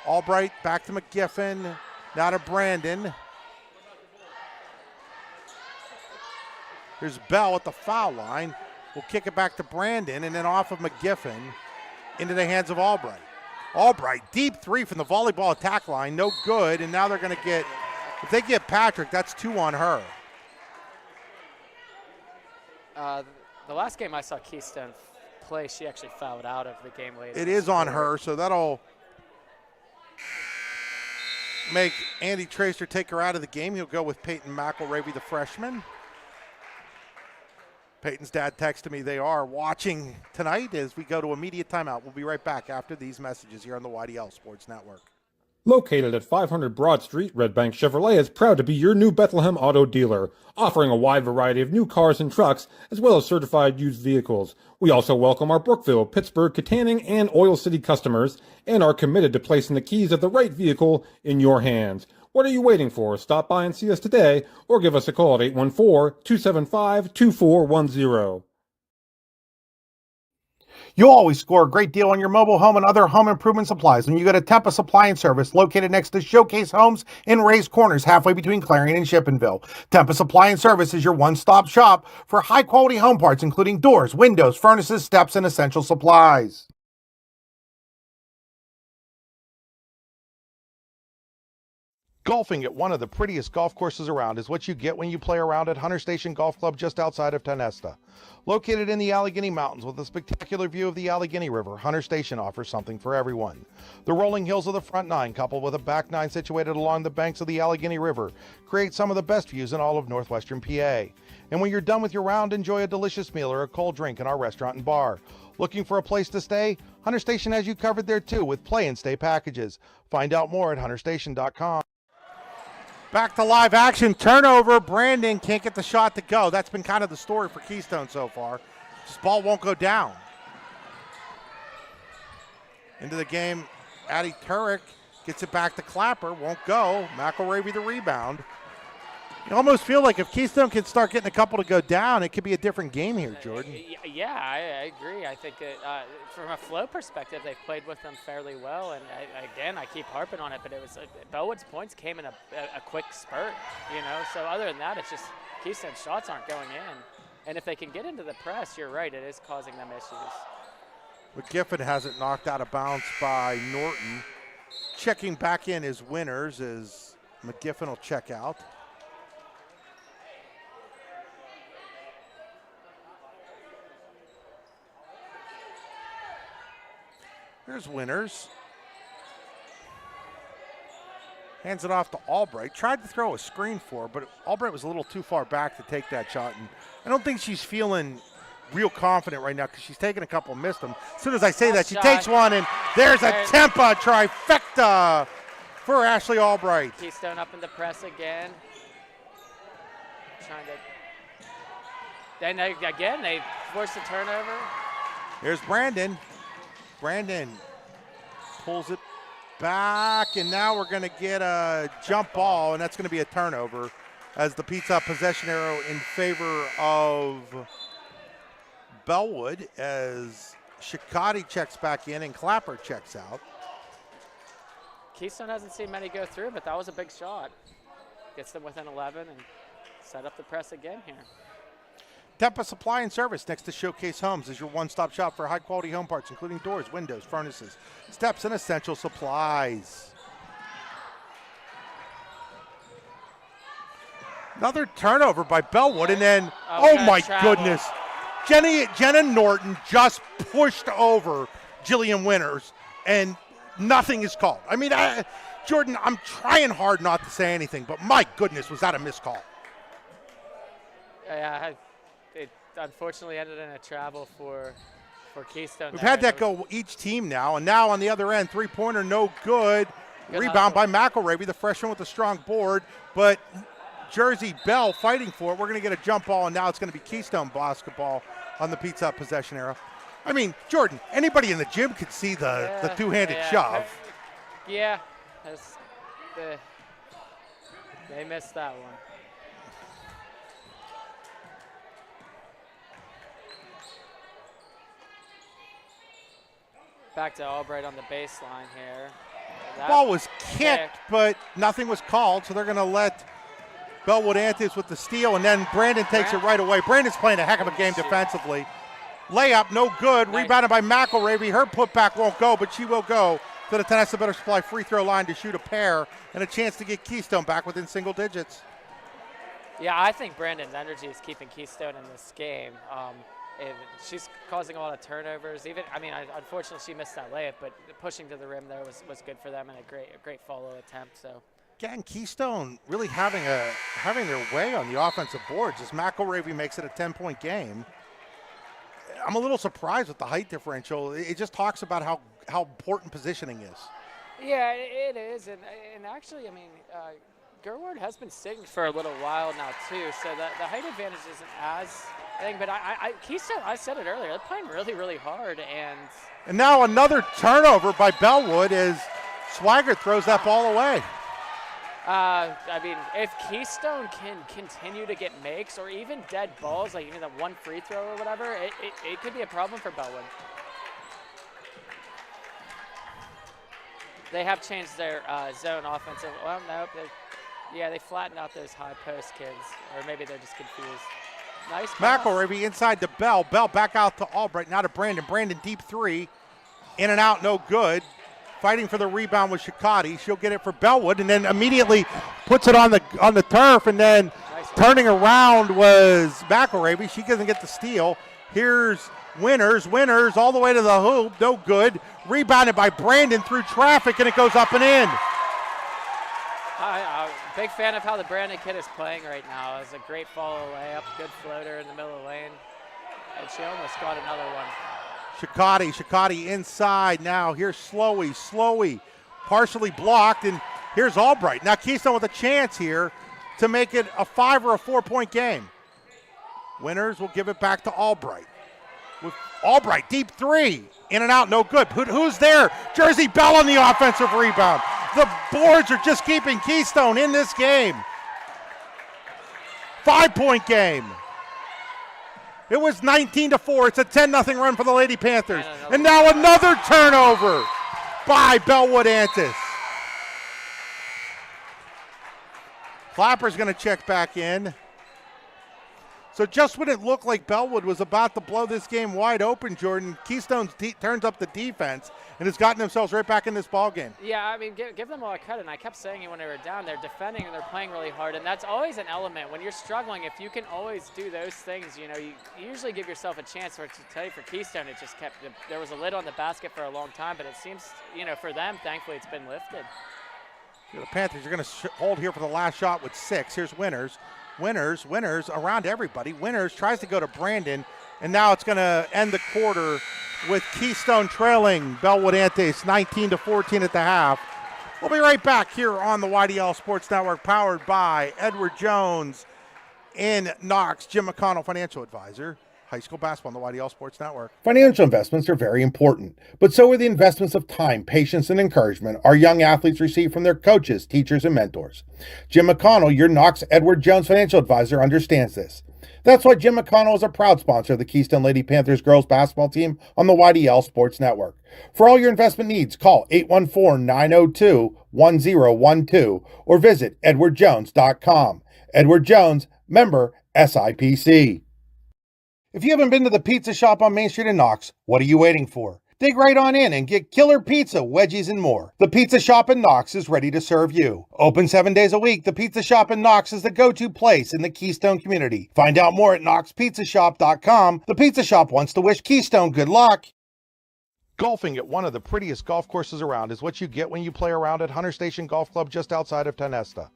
Albright back to McGiffin, now to Brandon. Here's Bell at the foul line. We'll kick it back to Brandon, and then off of McGiffin into the hands of Albright. Albright, deep 3 from the volleyball attack line, no good, and now they're going to get, if they get Patrick, that's 2 on her. The last game I saw Keystone play, she actually fouled out of the game late. It is on her, so that'll make Andy Tracer take her out of the game. He'll go with Peyton McElravy, the freshman. Peyton's dad texted me they are watching tonight as we go to immediate timeout. We'll be right back after these messages here on the YDL Sports Network. Located at 500 Broad Street, Red Bank Chevrolet is proud to be your new Bethlehem auto dealer, offering a wide variety of new cars and trucks, as well as certified used vehicles. We also welcome our Brookville, Pittsburgh, Katanning, and Oil City customers, and are committed to placing the keys of the right vehicle in your hands. What are you waiting for? Stop by and see us today, or give us a call at 814-275-2410. You'll always score a great deal on your mobile home and other home improvement supplies when you go to Testa Supply and Service, located next to Showcase Homes in Rays Corners, halfway between Clarion and Shippenville. Testa Supply and Service is your one-stop shop for high-quality home parts, including doors, windows, furnaces, steps, and essential supplies. Golfing at one of the prettiest golf courses around is what you get when you play around at Hunter Station Golf Club just outside of Testa. Located in the Allegheny Mountains with a spectacular view of the Allegheny River, Hunter Station offers something for everyone. The rolling hills of the front nine, coupled with a back nine situated along the banks of the Allegheny River, create some of the best views in all of northwestern PA. And when you're done with your round, enjoy a delicious meal or a cold drink in our restaurant and bar. Looking for a place to stay? Hunter Station has you covered there too with play and stay packages. Find out more at hunterstation.com. Back to live action. Turnover. Brandon can't get the shot to go. That's been kind of the story for Keystone so far. This ball won't go down. Into the game, Addie Turek gets it back to Clapper. Won't go. McElravy the rebound. You almost feel like if Keystone can start getting a couple to go down, it could be a different game here, Jordan. Yeah, I agree. I think from a flow perspective, they've played with them fairly well. And I keep harping on it, but it was Bellwood's points came in a quick spurt, So other than that, it's just Keystone's shots aren't going in. And if they can get into the press, you're right, it is causing them issues. McGiffin has it knocked out of bounds by Norton. Checking back in as winners as McGiffin will check out. Here's Winners. Hands it off to Albright. Tried to throw a screen for her, but Albright was a little too far back to take that shot. And I don't think she's feeling real confident right now because she's taking a couple, missed them. As soon as I say that, she takes one, and there's a Tempa trifecta for Ashley Albright. Keystone up in the press again. Then again, they force a turnover. Here's Brandon. Brandon pulls it back, and now we're going to get a jump ball, and that's going to be a turnover as the Pizza Hut possession arrow in favor of Bellwood as Shikati checks back in and Clapper checks out. Keystone hasn't seen many go through, but that was a big shot. Gets them within 11 and set up the press again here. Testa Supply and Service next to Showcase Homes is your one-stop shop for high-quality home parts, including doors, windows, furnaces, steps, and essential supplies. Another turnover by Bellwood, and then, oh my goodness, Jenna Norton just pushed over Jillian Winters, and nothing is called. I mean, Jordan, I'm trying hard not to say anything, but my goodness, was that a missed call? Yeah, it unfortunately ended in a travel for Keystone. We've had that go each team now, and now on the other end, three-pointer, no good. Rebound by McElravy, the freshman with a strong board, but Jersey Bell fighting for it. We're going to get a jump ball, and now it's going to be Keystone basketball on the Pizza Hut possession arrow. I mean, Jordan, anybody in the gym could see the two-handed shove. Yeah, they missed that one. Back to Albright on the baseline here. Ball was kicked, but nothing was called, so they're going to let Bellwood-Antis with the steal, and then Brandon takes it right away. Brandon's playing a heck of a game defensively. Layup, no good. Nice. Rebounded by McElravy. Her putback won't go, but she will go to the Testa Better Supply free throw line to shoot a pair and a chance to get Keystone back within single digits. Yeah, I think Brandon's energy is keeping Keystone in this game. and she's causing a lot of turnovers. Unfortunately, she missed that layup, but pushing to the rim there was good for them and a great follow attempt. So. Again, Keystone really having their way on the offensive boards as McElravy makes it a 10-point game. I'm a little surprised with the height differential. It just talks about how important positioning is. Yeah, it is, and actually, Gerward has been sitting for a little while now too, so the height advantage isn't as thing. But Keystone, I said it earlier, they're playing really, really hard, and now another turnover by Bellwood as Swigert throws that ball away. If Keystone can continue to get makes or even dead balls, like even the one free throw or whatever, it could be a problem for Bellwood. They have changed their zone offensive. Well, no, they flattened out those high post kids, or maybe they're just confused. Nice pass. McElravy inside to Bell. Bell back out to Albright. Now to Brandon. Brandon deep three. In and out, no good. Fighting for the rebound with Shikati. She'll get it for Bellwood and then immediately puts it on the turf, and then turning around was McElravy. She doesn't get the steal. Here's Winners all the way to the hoop. No good. Rebounded by Brandon through traffic, and it goes up and in. I'm a big fan of how the Brandon kid is playing right now. It's a great follow layup, good floater in the middle of the lane, and she almost got another one. Shikati inside now. Here's Slowey, partially blocked, and here's Albright. Now Keystone with a chance here to make it a 5 or a 4-point game. Winners will give it back to Albright. With Albright, deep three, in and out, no good. Who's there? Jersey Bell on the offensive rebound. The boards are just keeping Keystone in this game. 5-point game. It was 19-4. It's a 10-0 run for the Lady Panthers. And now another turnover by Bellwood-Antis. Clapper's going to check back in. So just when it looked like Bellwood was about to blow this game wide open, Jordan, Keystone turns up the defense and has gotten themselves right back in this ball game. Yeah, give them a lot of credit. And I kept saying it when they were down. They're defending and they're playing really hard, and that's always an element. When you're struggling, if you can always do those things, you usually give yourself a chance. To tell you, for Keystone, it just kept – there was a lid on the basket for a long time, but it seems, for them, thankfully, it's been lifted. The Panthers are going to hold here for the last shot with 6. Here's Winners around everybody. Winners tries to go to Brandon, and now it's going to end the quarter with Keystone trailing Bellwood-Antis 19-14 at the half. We'll be right back here on the YDL Sports Network, powered by Edward Jones in Knox. Jim McConnell, financial advisor. High school basketball on the YDL Sports Network. Financial investments are very important, but so are the investments of time, patience, and encouragement our young athletes receive from their coaches, teachers, and mentors. Jim McConnell, your Knox Edward Jones financial advisor, understands this. That's why Jim McConnell is a proud sponsor of the Keystone Lady Panthers girls basketball team on the YDL Sports Network. For all your investment needs, call 814-902-1012 or visit edwardjones.com. Edward Jones, member SIPC. If you haven't been to the pizza shop on Main Street in Knox, what are you waiting for? Dig right on in and get killer pizza, wedgies, and more. The Pizza Shop in Knox is ready to serve you. Open 7 days a week, the Pizza Shop in Knox is the go-to place in the Keystone community. Find out more at knoxpizzashop.com. The Pizza Shop wants to wish Keystone good luck. Golfing at one of the prettiest golf courses around is what you get when you play around at Hunter Station Golf Club just outside of Testa.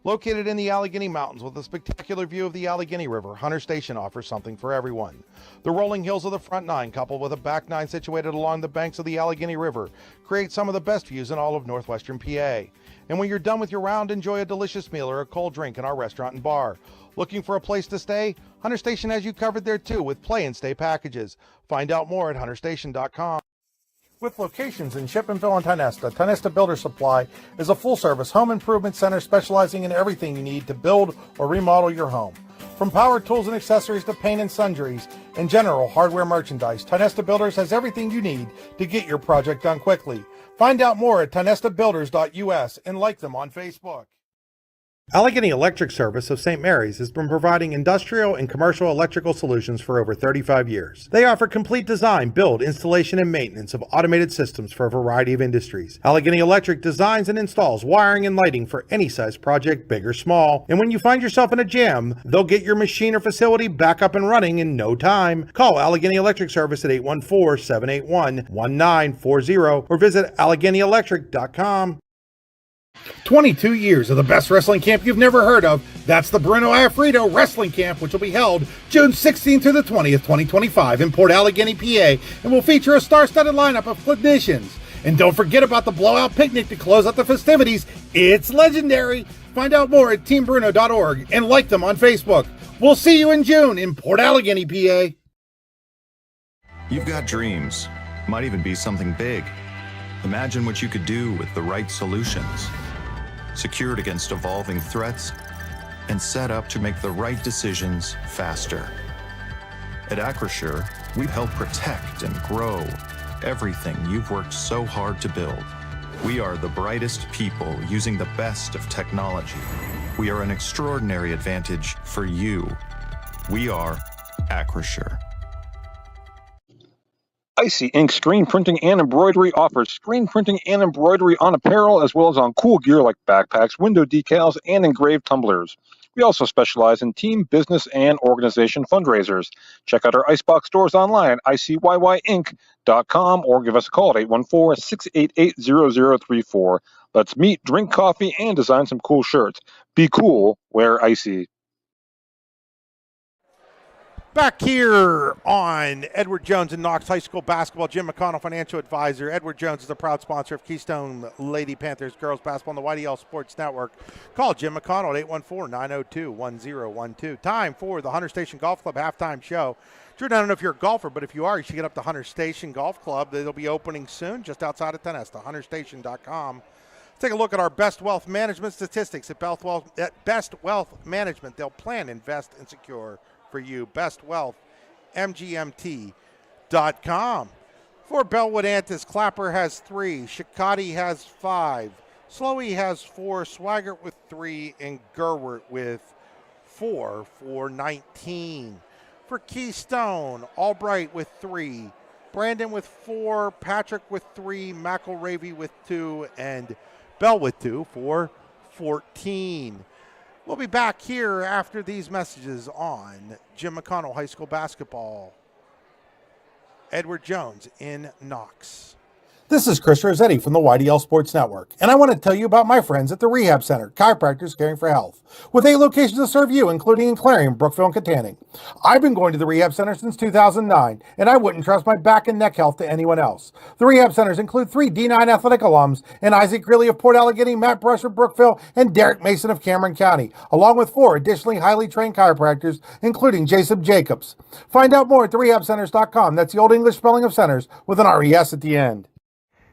Located in the Allegheny Mountains with a spectacular view of the Allegheny River, Hunter Station offers something for everyone. The rolling hills of the front nine, coupled with a back nine situated along the banks of the Allegheny River, create some of the best views in all of northwestern PA. And when you're done with your round, enjoy a delicious meal or a cold drink in our restaurant and bar. Looking for a place to stay? Hunter Station has you covered there too with play and stay packages. Find out more at hunterstation.com. With locations in Shippenville and Testa, Testa Builder Supply is a full-service home improvement center specializing in everything you need to build or remodel your home. From power tools and accessories to paint and sundries and general hardware merchandise, Testa Builders has everything you need to get your project done quickly. Find out more at testabuilders.us and like them on Facebook. Allegheny Electric Service of St. Mary's has been providing industrial and commercial electrical solutions for over 35 years. They offer complete design, build, installation, and maintenance of automated systems for a variety of industries. Allegheny Electric designs and installs wiring and lighting for any size project, big or small. And when you find yourself in a jam, they'll get your machine or facility back up and running in no time. Call Allegheny Electric Service at 814-781-1940 or visit AlleghenyElectric.com. 22 years of the best wrestling camp you've never heard of. That's the Bruno Alfredo Wrestling Camp, which will be held June 16th through the 20th, 2025 in Port Allegheny, PA, and will feature a star-studded lineup of clinicians. And don't forget about the blowout picnic to close out the festivities. It's legendary. Find out more at teambruno.org and like them on Facebook. We'll see you in June in Port Allegheny, PA. You've got dreams. Might even be something big. Imagine what you could do with the right solutions. Secured against evolving threats, and set up to make the right decisions faster. At Acrisure, we help protect and grow everything you've worked so hard to build. We are the brightest people using the best of technology. We are an extraordinary advantage for you. We are Acrisure. Icy Ink Screen Printing and Embroidery offers screen printing and embroidery on apparel as well as on cool gear like backpacks, window decals, and engraved tumblers. We also specialize in team, business, and organization fundraisers. Check out our Icebox stores online at icyync.com or give us a call at 814-688-0034. Let's meet, drink coffee, and design some cool shirts. Be cool, wear Icy. Back here on Edward Jones and Knox High School basketball, Jim McConnell, financial advisor. Edward Jones is a proud sponsor of Keystone Lady Panthers girls basketball on the YDL Sports Network. Call Jim McConnell at 814-902-1012. Time for the Hunter Station Golf Club halftime show. Jordan, I don't know if you're a golfer, but if you are, you should get up to Hunter Station Golf Club. They'll be opening soon just outside of Testa, hunterstation.com. Let's take a look at our Best Wealth Management statistics at Best Wealth Management. They'll plan, invest, and secure for you. Best Wealth, MGMT.com. For Bellwood-Antis, Clapper has 3, Shikati has 5, Slowey has 4, Swaggart with 3, and Gerwert with 4 for 19. For Keystone, Albright with 3, Brandon with 4, Patrick with 3, McElravy with 2, and Bell with 2 for 14. We'll be back here after these messages on Jim McConnell High School basketball. Edward Jones in Knox. This is Chris Rossetti from the YDL Sports Network, and I want to tell you about my friends at the Rehab Center, chiropractors caring for health, with 8 locations to serve you, including in Clarion, Brookville, and Katanning. I've been going to the Rehab Center since 2009, and I wouldn't trust my back and neck health to anyone else. The Rehab Centers include 3 D9 athletic alums, and Isaac Greeley of Port Allegheny, Matt Brush of Brookville, and Derek Mason of Cameron County, along with 4 additionally highly trained chiropractors, including Jason Jacobs. Find out more at therehabcenters.com. That's the Old English spelling of centers with an RES at the end.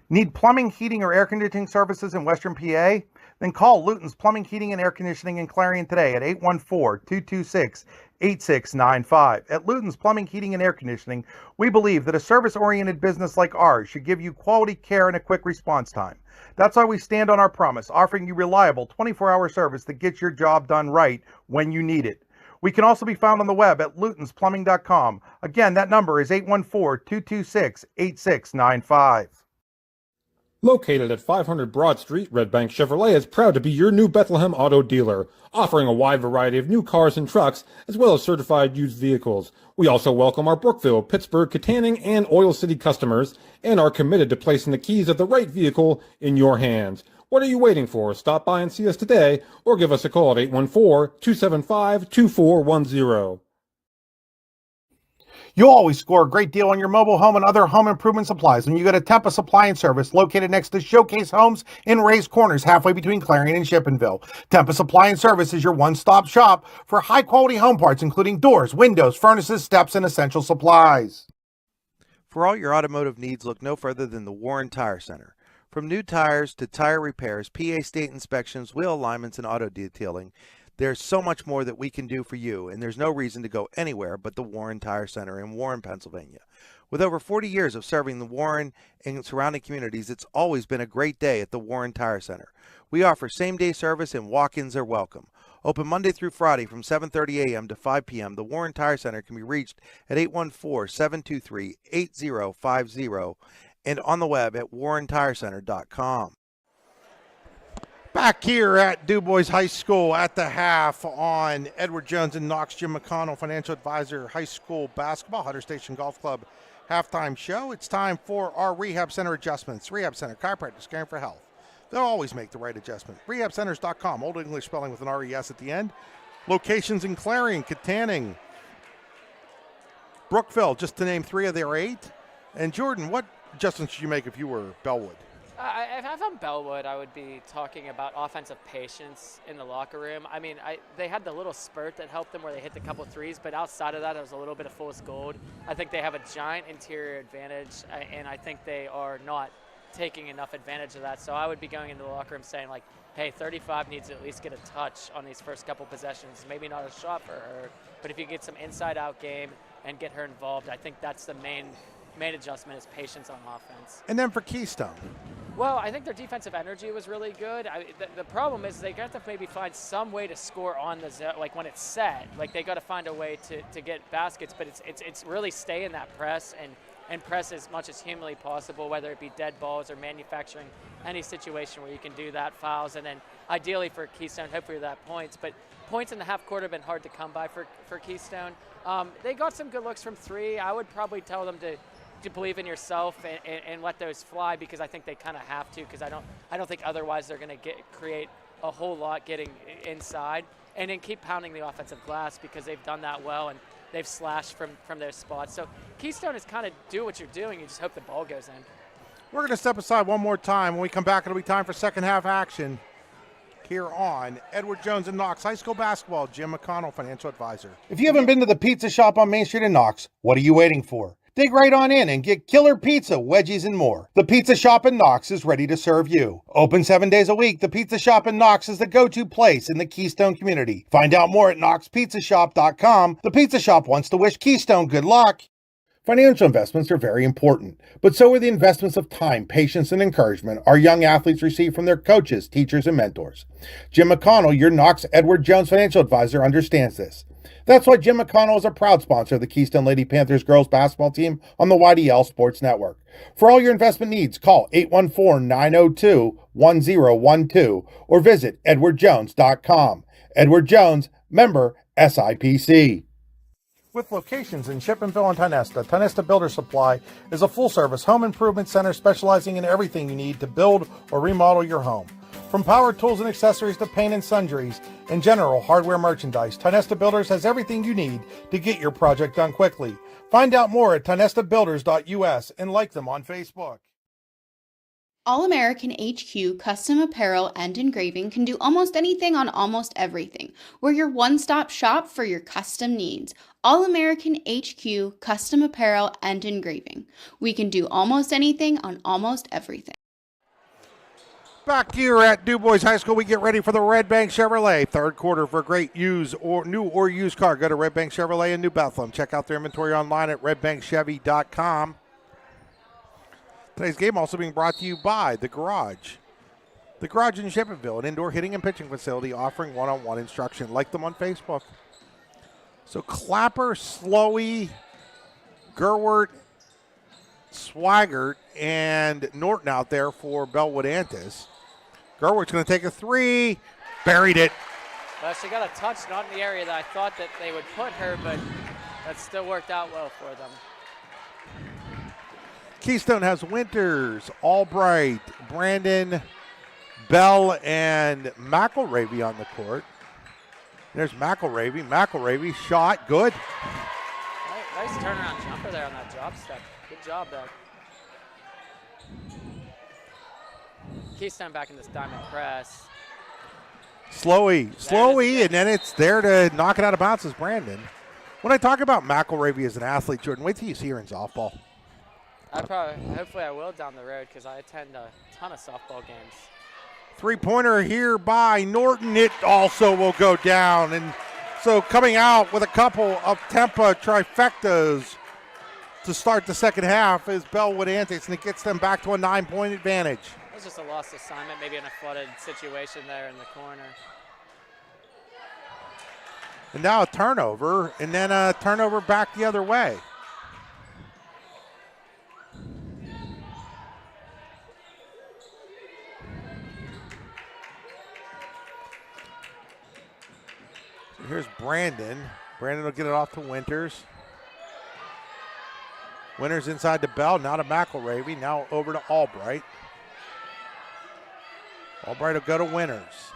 Need plumbing, heating, or air conditioning services in Western PA? Then call Luton's Plumbing, Heating, and Air Conditioning in Clarion today at 814-226-8695. At Luton's Plumbing, Heating, and Air Conditioning, we believe that a service-oriented business like ours should give you quality care and a quick response time. That's why we stand on our promise, offering you reliable 24-hour service that gets your job done right when you need it. We can also be found on the web at lutonsplumbing.com. Again, that number is 814-226-8695. Located at 500 Broad Street, Red Bank Chevrolet is proud to be your new Bethlehem auto dealer, offering a wide variety of new cars and trucks, as well as certified used vehicles. We also welcome our Brookville, Pittsburgh, Katanning, and Oil City customers, and are committed to placing the keys of the right vehicle in your hands. What are you waiting for? Stop by and see us today, or give us a call at 814-275-2410. You'll always score a great deal on your mobile home and other home improvement supplies when you go to Tempa Supply and Service, located next to Showcase Homes in Ray's Corners, halfway between Clarion and Shippenville. Tempa Supply and Service is your one-stop shop for high-quality home parts, including doors, windows, furnaces, steps, and essential supplies. For all your automotive needs, look no further than the Warren Tire Center. From new tires to tire repairs, PA state inspections, wheel alignments, and auto detailing, there's so much more that we can do for you, and there's no reason to go anywhere but the Warren Tire Center in Warren, Pennsylvania. With over 40 years of serving the Warren and surrounding communities, it's always been a great day at the Warren Tire Center. We offer same-day service and walk-ins are welcome. Open Monday through Friday from 7:30 a.m. to 5 p.m. The Warren Tire Center can be reached at 814-723-8050 and on the web at warrentirecenter.com. Back here at DuBois High School at the half on Edward Jones and Knox, Jim McConnell, financial advisor, high school basketball, Hunter Station Golf Club halftime show. It's time for our Rehab Center adjustments. Rehab Center, chiropractic, caring for health. They'll always make the right adjustment. RehabCenters.com, Old English spelling with an R-E-S at the end. Locations in Clarion, Katanning, Brookville, just to name 3 of their 8. And Jordan, what adjustments should you make if you were Bellwood? If I'm Bellwood, I would be talking about offensive patience in the locker room. I mean, they had the little spurt that helped them where they hit the couple threes, but outside of that, it was a little bit of fool's gold. I think they have a giant interior advantage, and I think they are not taking enough advantage of that. So I would be going into the locker room saying, like, hey, 35 needs to at least get a touch on these first couple possessions. Maybe not a shot for her, but if you get some inside-out game and get her involved, I think that's the main adjustment is patience on offense. And then for Keystone? Well, I think their defensive energy was really good. The problem is they got to maybe find some way to score on the zone, like when it's set. Like they got to find a way to get baskets, but it's really stay in that press and press as much as humanly possible, whether it be dead balls or manufacturing any situation where you can do that, fouls, and then ideally for Keystone, hopefully that points. But points in the half court have been hard to come by for Keystone. They got some good looks from 3. I would probably tell them to believe in yourself and let those fly, because I think they kind of have to, because I don't think otherwise they're going to create a whole lot getting inside, and then keep pounding the offensive glass because they've done that well and they've slashed from their spots. So Keystone is kind of do what you're doing. You just hope the ball goes in. We're going to step aside one more time. When we come back, it'll be time for second half action here on Edward Jones and Knox High School Basketball. Jim McConnell, financial advisor. If you haven't been to the pizza shop on Main Street in Knox, what are you waiting for? Dig right on in and get killer pizza, wedgies, and more. The Pizza Shop in Knox is ready to serve you. Open 7 days a week, the Pizza Shop in Knox is the go-to place in the Keystone community. Find out more at knoxpizzashop.com. The Pizza Shop wants to wish Keystone good luck. Financial investments are very important, but so are the investments of time, patience, and encouragement our young athletes receive from their coaches, teachers, and mentors. Jim McConnell, your Knox Edward Jones financial advisor, understands this. That's why Jim McConnell is a proud sponsor of the Keystone Lady Panthers girls basketball team on the YDL Sports Network. For all your investment needs, call 814-902-1012 or visit edwardjones.com. Edward Jones, member SIPC. With locations in Shippenville and Testa, Testa Builder Supply is a full-service home improvement center specializing in everything you need to build or remodel your home. From power tools and accessories to paint and sundries and general hardware merchandise, Testa Builders has everything you need to get your project done quickly. Find out more at tnestabuilders.us and like them on Facebook. All-American HQ Custom Apparel and Engraving can do almost anything on almost everything. We're your one-stop shop for your custom needs. All-American HQ Custom Apparel and Engraving. We can do almost anything on almost everything. Back here at DuBois High School, we get ready for the Red Bank Chevrolet third quarter. For a great used or new or used car, go to Red Bank Chevrolet in New Bethlehem. Check out their inventory online at redbankchevy.com. Today's game also being brought to you by The Garage. The Garage in Shippenville, an indoor hitting and pitching facility offering one-on-one instruction. Like them on Facebook. So Clapper, Slowey, Gerwert, Swaggart, and Norton out there for Bellwood-Antis. Gerwert's going to take a 3. Buried it. Well, she got a touch, not in the area that I thought that they would put her, but that still worked out well for them. Keystone has Winters, Albright, Brandon, Bell, and McElravy on the court. There's McElravy. McElravy shot. Good. Nice turnaround jumper there on that drop step. Good job there. Keystone back in this diamond press. Slowey, and then it's there to knock it out of bounds is Brandon. When I talk about McElravy as an athlete, Jordan, wait till you see her in softball. Hopefully I will down the road, because I attend a ton of softball games. Three-pointer here by Norton. It also will go down. And so coming out with a couple of Tempa trifectas to start the second half is Bellwood-Antis, and it gets them back to a 9-point advantage. It was just a lost assignment, maybe in a flooded situation there in the corner. And now a turnover, and then a turnover back the other way. So here's Brandon. Brandon will get it off to Winters. Winters inside to Bell, now to McElravy, now over to Albright. Albright will go to Winters.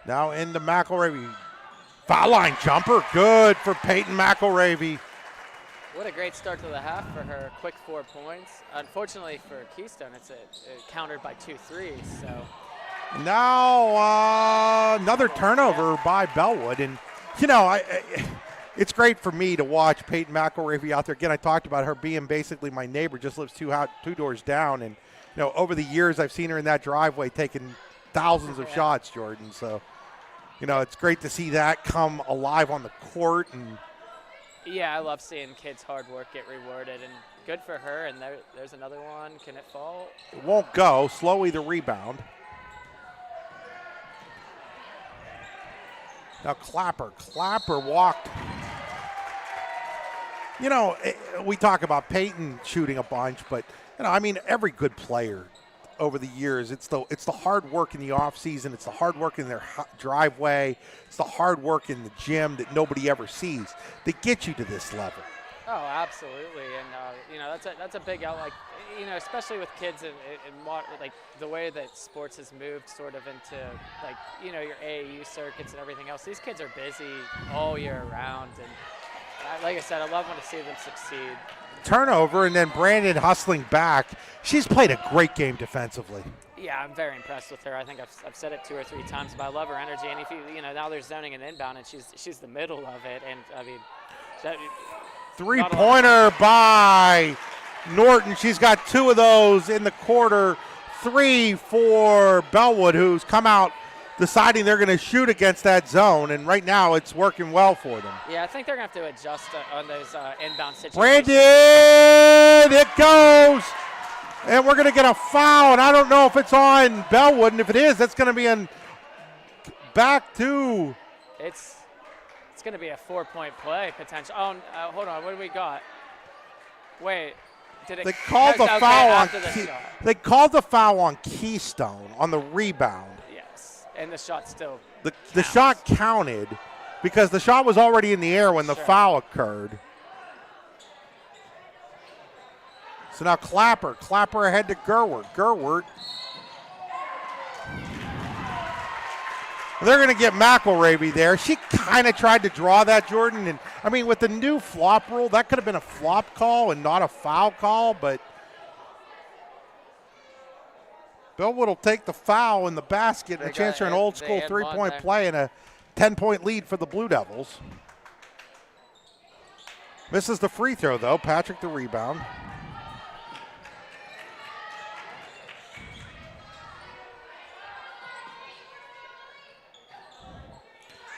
Now into McElravy. Foul line jumper, good for Peyton McElravy. What a great start to the half for her, quick 4 points. Unfortunately for Keystone, it's countered by 2 threes, so. Now another turnover by Bellwood, and you know, it's great for me to watch Peyton McElravy out there. Again, I talked about her being basically my neighbor, just lives two doors down, and you know, over the years I've seen her in that driveway taking thousands of shots, Jordan, so. You know, it's great to see that come alive on the court. And yeah, I love seeing kids' hard work get rewarded, and good for her. And there's another one. Can it fall? It won't go. Slowly the rebound. Now Clapper. Clapper walked. You know, we talk about Peyton shooting a bunch, but, you know, I mean, every good player over the years, it's the hard work in the off season, it's the hard work in their driveway, it's the hard work in the gym that nobody ever sees that get you to this level. Oh, absolutely, and you know, that's a big out, like, you know, especially with kids and like the way that sports has moved sort of into, like, you know, your AAU circuits and everything else. These kids are busy all year round, and like I said, I love when to see them succeed. Turnover, and then Brandon hustling back. She's played a great game defensively. Yeah, I'm very impressed with her. I think I've said it 2 or 3 times, but I love her energy. And if you know, now they're zoning an inbound, and she's the middle of it. And I mean, three-pointer by Norton. She's got 2 of those in the quarter. 3 for Bellwood, who's come out deciding they're going to shoot against that zone, and right now it's working well for them. Yeah, I think they're going to have to adjust on those inbound situations. Brandon, it goes, and we're going to get a foul, and I don't know if it's on Bellwood, and if it is, that's going to be in back to. It's going to be a 4-point play potential. Oh, hold on, what do we got? Wait, did it? They called the foul on. They called the foul on Keystone on the rebound. And the shot still the shot counted because the shot was already in the air when the foul occurred. So now Clapper ahead to Gerwert. They're going to get McElravy there. She kind of tried to draw that, Jordan. And I mean, with the new flop rule, that could have been a flop call and not a foul call, but Bellwood will take the foul in the basket and a chance for an old-school 3-point play and a 10-point lead for the Blue Devils. Misses the free throw, though. Patrick the rebound.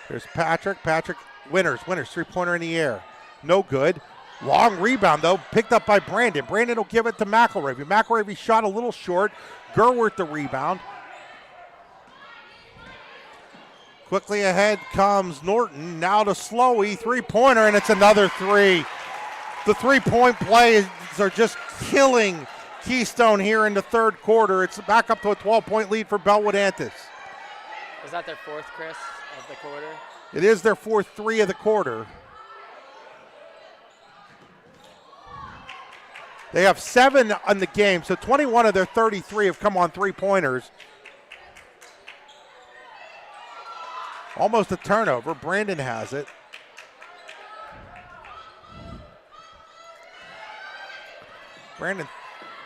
There's Patrick. Winters, 3-pointer in the air. No good. Long rebound, though, picked up by Brandon. Brandon will give it to McElravy. McElravy shot a little short. Gerwert the rebound. Quickly ahead comes Norton. Now to Slowey, 3-pointer, and it's another 3. The 3-point plays are just killing Keystone here in the third quarter. It's back up to a 12-point lead for Bellwood-Antis. Is that their 4th, Chris, of the quarter? It is their 4th 3 of the quarter. They have 7 on the game, so 21 of their 33 have come on 3-pointers. Almost a turnover. Brandon has it. Brandon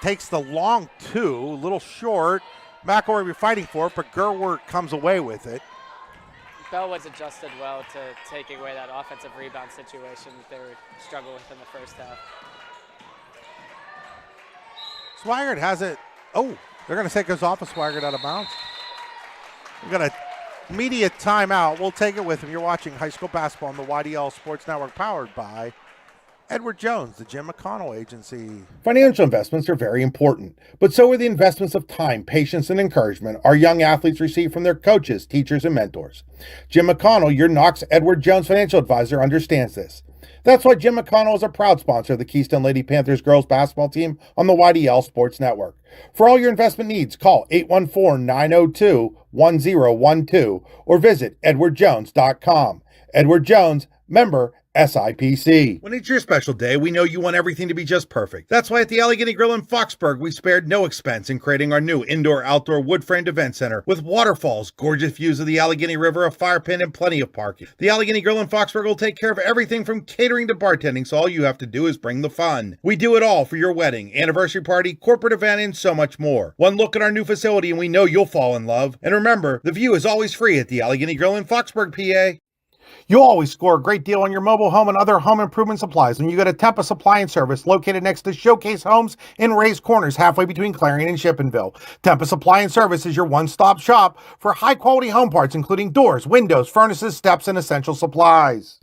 takes the long 2, a little short. McElravy fighting for it, but Gerwert comes away with it. Bellwood's adjusted well to taking away that offensive rebound situation that they were struggling with in the first half. Swigert has it. Oh, they're going to take us off of Swigert out of bounds. We've got a media timeout. We'll take it with him. You're watching high school basketball on the YDL Sports Network, powered by Edward Jones, the Jim McConnell Agency. Financial investments are very important, but so are the investments of time, patience, and encouragement our young athletes receive from their coaches, teachers, and mentors. Jim McConnell, your Knox Edward Jones financial advisor, understands this. That's why Jim McConnell is a proud sponsor of the Keystone Lady Panthers girls basketball team on the YDL Sports Network. For all your investment needs, call 814-902-1012 or visit edwardjones.com. Edward Jones, member SIPC. When it's your special day, we know you want everything to be just perfect. That's why at the Allegheny Grill in Foxburg, we spared no expense in creating our new indoor-outdoor wood-framed event center with waterfalls, gorgeous views of the Allegheny River, a fire pit, and plenty of parking. The Allegheny Grill in Foxburg will take care of everything from catering to bartending, so all you have to do is bring the fun. We do it all for your wedding, anniversary party, corporate event, and so much more. One look at our new facility and we know you'll fall in love. And remember, the view is always free at the Allegheny Grill in Foxburg, PA. You'll always score a great deal on your mobile home and other home improvement supplies when you go to Testa Supply and Service, located next to Showcase Homes in Ray's Corners, halfway between Clarion and Shippensville. Testa Supply and Service is your one-stop shop for high-quality home parts, including doors, windows, furnaces, steps, and essential supplies.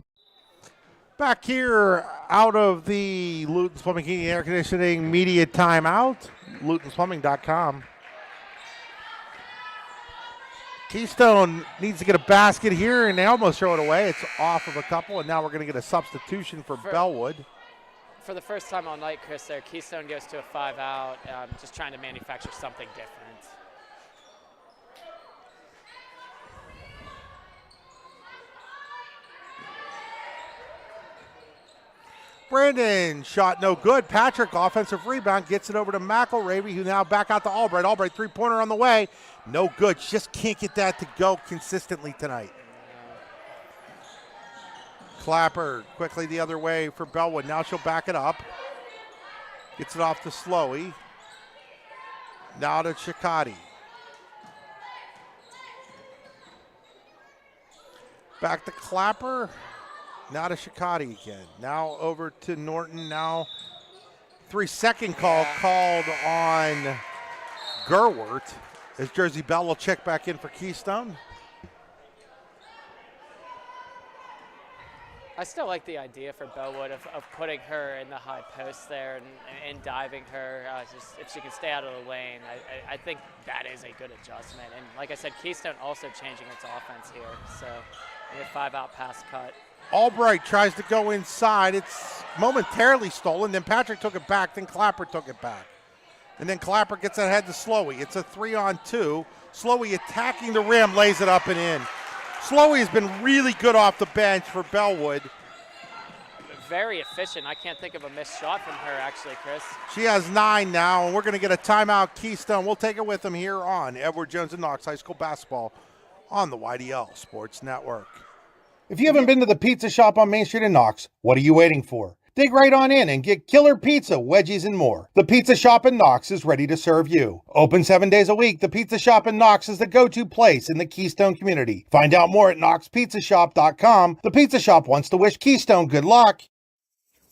Back here out of the Luton's Plumbing, Heating, and Air Conditioning media timeout, lutonsplumbing.com. Keystone needs to get a basket here, and they almost throw it away. It's off of a couple, and now we're going to get a substitution for Bellwood. For the first time all night, Chris, there, Keystone goes to a 5-out, just trying to manufacture something different. Brandon shot no good. Patrick, offensive rebound, gets it over to McElravy, who now back out to Albright. Albright three-pointer on the way. No good. Just can't get that to go consistently tonight. Clapper quickly the other way for Bellwood. Now she'll back it up. Gets it off to Slowey. Now to Chikati. Back to Clapper. Now to Chikati again. Now over to Norton. Now 3-second call called on Gerwert as Jersey Bell will check back in for Keystone. I still like the idea for Bellwood of putting her in the high post there and diving her. Just if she can stay out of the lane, I think that is a good adjustment. And like I said, Keystone also changing its offense here. So a 5-out pass cut. Albright tries to go inside. It's momentarily stolen. Then Patrick took it back. Then Clapper took it back. And then Clapper gets ahead to Slowey. It's a 3-on-2. Slowey attacking the rim, lays it up and in. Slowey has been really good off the bench for Bellwood. Very efficient. I can't think of a missed shot from her, actually, Chris. She has 9 now, and we're going to get a timeout. Keystone. We'll take it with them here on Edward Jones and Knox High School Basketball on the YDL Sports Network. If you haven't been to the pizza shop on Main Street in Knox, what are you waiting for? Dig right on in and get killer pizza, wedgies, and more. The Pizza Shop in Knox is ready to serve you. Open 7 days a week, the Pizza Shop in Knox is the go-to place in the Keystone community. Find out more at knoxpizzashop.com. The Pizza Shop wants to wish Keystone good luck.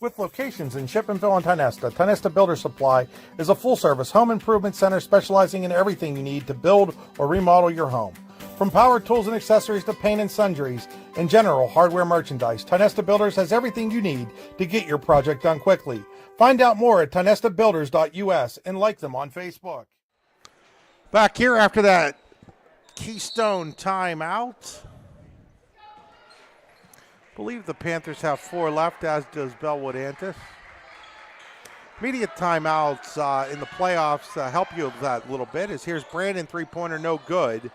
With locations in Shippensville and Testa, Testa Builder Supply is a full-service home improvement center specializing in everything you need to build or remodel your home. From power tools and accessories to paint and sundries and general hardware merchandise, Testa Builders has everything you need to get your project done quickly. Find out more at testabuilders.us and like them on Facebook. Back here after that Keystone timeout. I believe the Panthers have 4 left, as does Bellwood-Antis. Immediate timeouts in the playoffs help you with that a little bit. As here's Brandon, three-pointer, no good.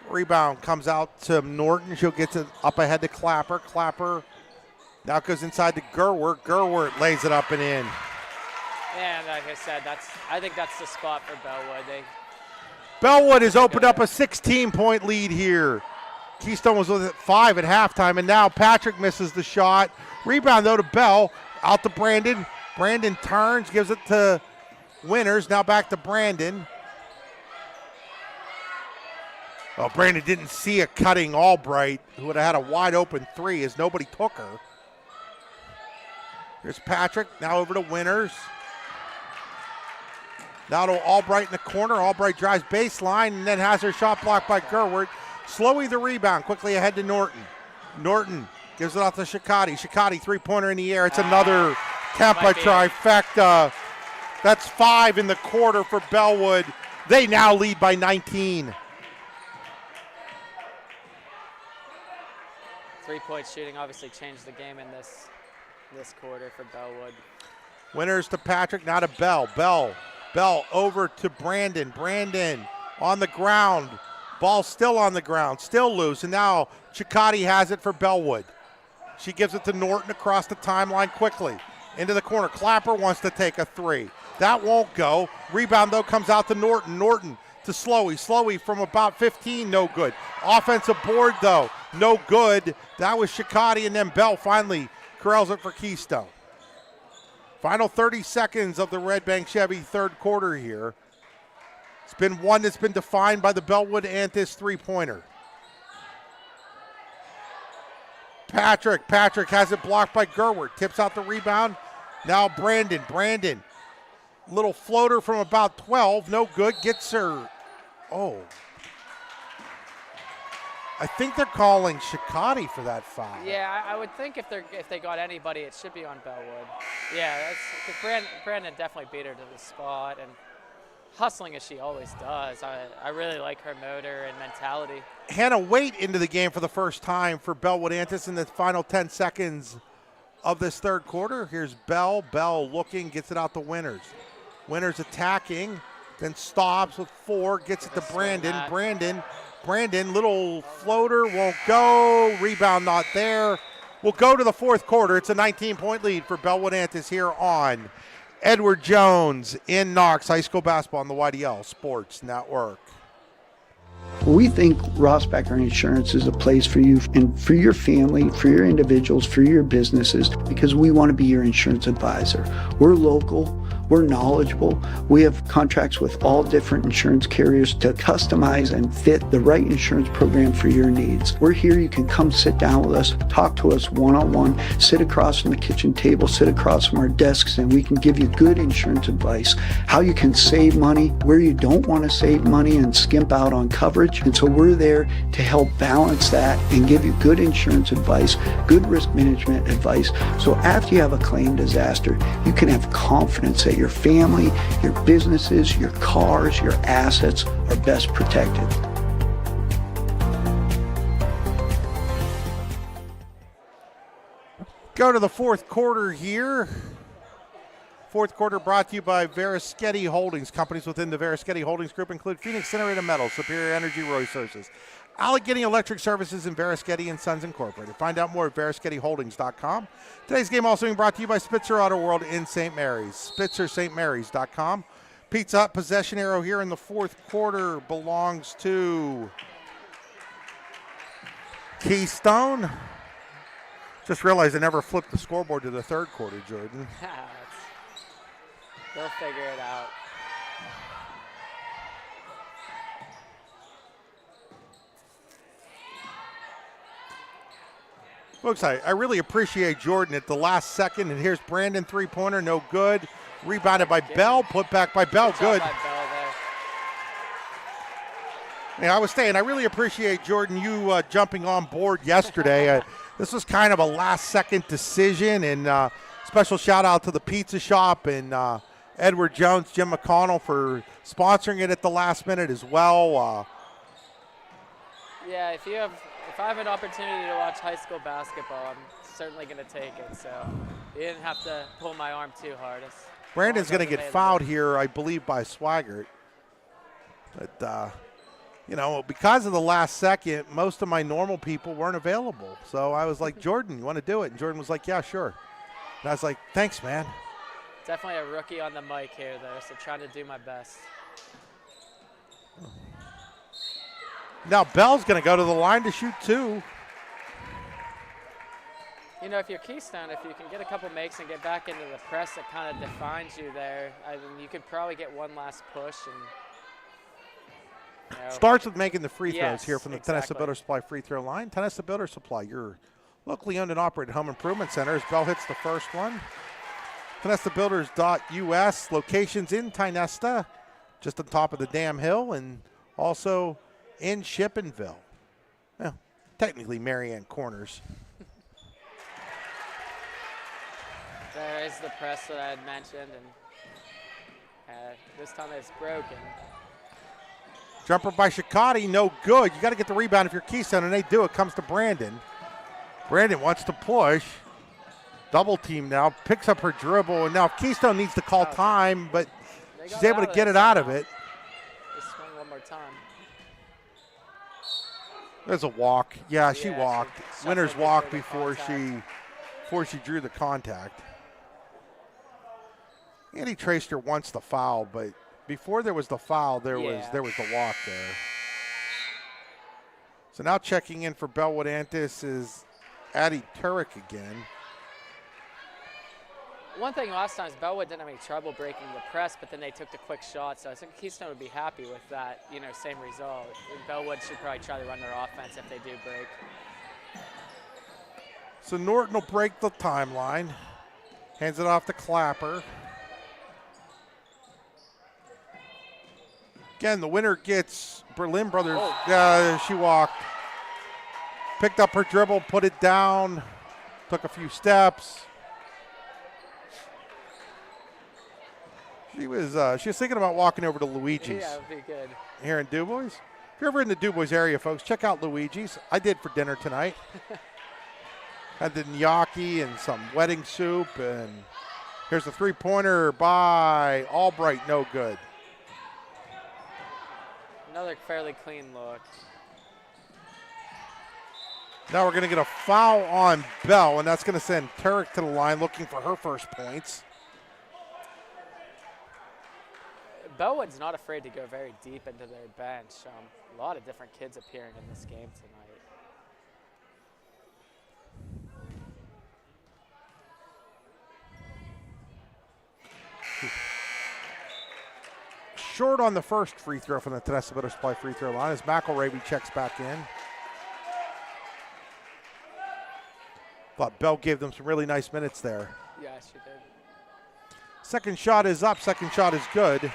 Rebound comes out to Norton. She'll get it up ahead to Clapper. Clapper now goes inside to Gerwert. Gerwert lays it up and in. And like I said, I think that's the spot for Bellwood. Bellwood has opened up a 16-point lead here. Keystone was with 5 at halftime, and now Patrick misses the shot. Rebound, though, to Bell. Out to Brandon. Brandon turns, gives it to Winters. Now back to Brandon. Well, Brandon didn't see a cutting Albright, who would have had a wide-open 3 as nobody took her. Here's Patrick, now over to Winters. Now to Albright in the corner. Albright drives baseline and then has her shot blocked by Gerwert. Slowey the rebound, quickly ahead to Norton. Norton Gives it off to Shikati. Shikati, three-pointer in the air. It's another Kempa Might be. trifecta. That's 5 in the quarter for Bellwood. They now lead by 19. 3-point shooting obviously changed the game in this quarter for Bellwood. Winners to Patrick, now to Bell. Bell over to Brandon. Brandon on the ground. Ball still on the ground, still loose. And now Chikati has it for Bellwood. She gives it to Norton across the timeline quickly. Into the corner. Clapper wants to take a three. That won't go. Rebound, though, comes out to Norton. Norton to Slowey. Slowey from about 15, no good. Offensive board, though, no good. That was Chikati, and then Bell finally corrals it for Keystone. Final 30 seconds of the Red Bank Chevy third quarter here. It's been one that's been defined by the Bellwood-Antis three-pointer. Patrick has it blocked by Gerwert. Tips out the rebound. Now Brandon. Little floater from about 12. No good. Gets her. Oh. I think they're calling Chikati for that foul. Yeah, I would think if they got anybody, it should be on Bellwood. Yeah, that's because Brandon definitely beat her to the spot, and hustling as she always does. I really like her motor and mentality. Hannah Waite into the game for the first time for Bellwood-Antis in the final 10 seconds of this third quarter. Here's Bell. Bell looking, gets it out to Winners. Winners attacking, then stops with 4, gets it to Brandon. Brandon, little floater, won't go. Rebound not there. We'll go to the fourth quarter. It's a 19-point lead for Bellwood-Antis here on Edward Jones in Knox. High school basketball on the YDL Sports Network. We think Rossbacher Insurance is a place for you and for your family, for your individuals, for your businesses, because we want to be your insurance advisor. We're local. We're knowledgeable. We have contracts with all different insurance carriers to customize and fit the right insurance program for your needs. We're here. You can come sit down with us, talk to us one-on-one, sit across from the kitchen table, sit across from our desks, and we can give you good insurance advice, how you can save money, where you don't want to save money and skimp out on coverage. And so we're there to help balance that and give you good insurance advice, good risk management advice. So after you have a claim disaster, you can have confidence that your family, your businesses, your cars, your assets are best protected. Go to the fourth quarter here. Fourth quarter brought to you by Verischetti Holdings. Companies within the Verischetti Holdings Group include Phoenix Incinerated Metals, Superior Energy Resources, Allegheny Electric Services, and Verischetti & Sons Incorporated. Find out more at VerischettiHoldings.com. Today's game also being brought to you by Spitzer Auto World in St. Mary's, SpitzerStMarys.com. Pizza Hut possession arrow here in the fourth quarter belongs to Keystone. Just realized I never flipped the scoreboard to the third quarter, Jordan. They'll figure it out. Folks, I really appreciate Jordan at the last second. And here's Brandon, three-pointer, no good. Rebounded by Bell, put back by Bell, good. Yeah, I was saying, I really appreciate, Jordan, you jumping on board yesterday. This was kind of a last-second decision, and special shout-out to the pizza shop and Edward Jones, Jim McConnell for sponsoring it at the last minute as well. Yeah, if I have an opportunity to watch high school basketball, I'm certainly going to take it. So you didn't have to pull my arm too hard. Brandon's going to get fouled here, I believe, by Swigert. But, because of the last second, most of my normal people weren't available. So I was like, Jordan, you want to do it? And Jordan was like, yeah, sure. And I was like, thanks, man. Definitely a rookie on the mic here, though, so trying to do my best. Now Bell's going to go to the line to shoot 2. If you're Keystone, if you can get a couple makes and get back into the press that kind of defines you there, you could probably get one last push. And starts with making the free throws yes, here from the exactly. Testa Builder Supply free throw line. Testa Builder Supply, your locally owned and operated home improvement center. As Bell hits the first one. TestaBuilders.us, locations in Tynesta, just on top of the Dam Hill, and also in Shippenville. Well, technically Marianne Corners. There is the press that I had mentioned, and this time it's broken. Jumper by Shikati, no good. You got to get the rebound if you're Keystone, and they do. It comes to Brandon. Brandon wants to push. Double team now, picks up her dribble, and now Keystone needs to call time, but she's able to get it out of it. They swing one more time. There's a walk. Yeah, she Yeah, walked. she Winner's shuffled walk before the before she drew the contact. Andy Traster wants the foul, but before there was the foul, there was the walk there. So now checking in for Bellwood-Antis is Addie Turek again. One thing last time is Bellwood didn't have any trouble breaking the press, but then they took the quick shot, so I think Keystone would be happy with that, same result. And Bellwood should probably try to run their offense if they do break. So Norton will break the timeline. Hands it off to Clapper. Again, the winner gets Berlin Brothers. She walked. Picked up her dribble, put it down, took a few steps. She was thinking about walking over to Luigi's. Yeah, that would be good. Here in Dubois. If you're ever in the Dubois area, folks, check out Luigi's. I did for dinner tonight. Had the gnocchi and some wedding soup, and here's a three-pointer by Albright, no good. Another fairly clean look. Now we're going to get a foul on Bell, and that's going to send Turek to the line looking for her first points. Bellwood's not afraid to go very deep into their bench. A lot of different kids appearing in this game tonight. Short on the first free throw from the Testa Butter Supply free throw line as McElravy checks back in. Thought Bell gave them some really nice minutes there. Yeah, she did. Second shot is up, second shot is good.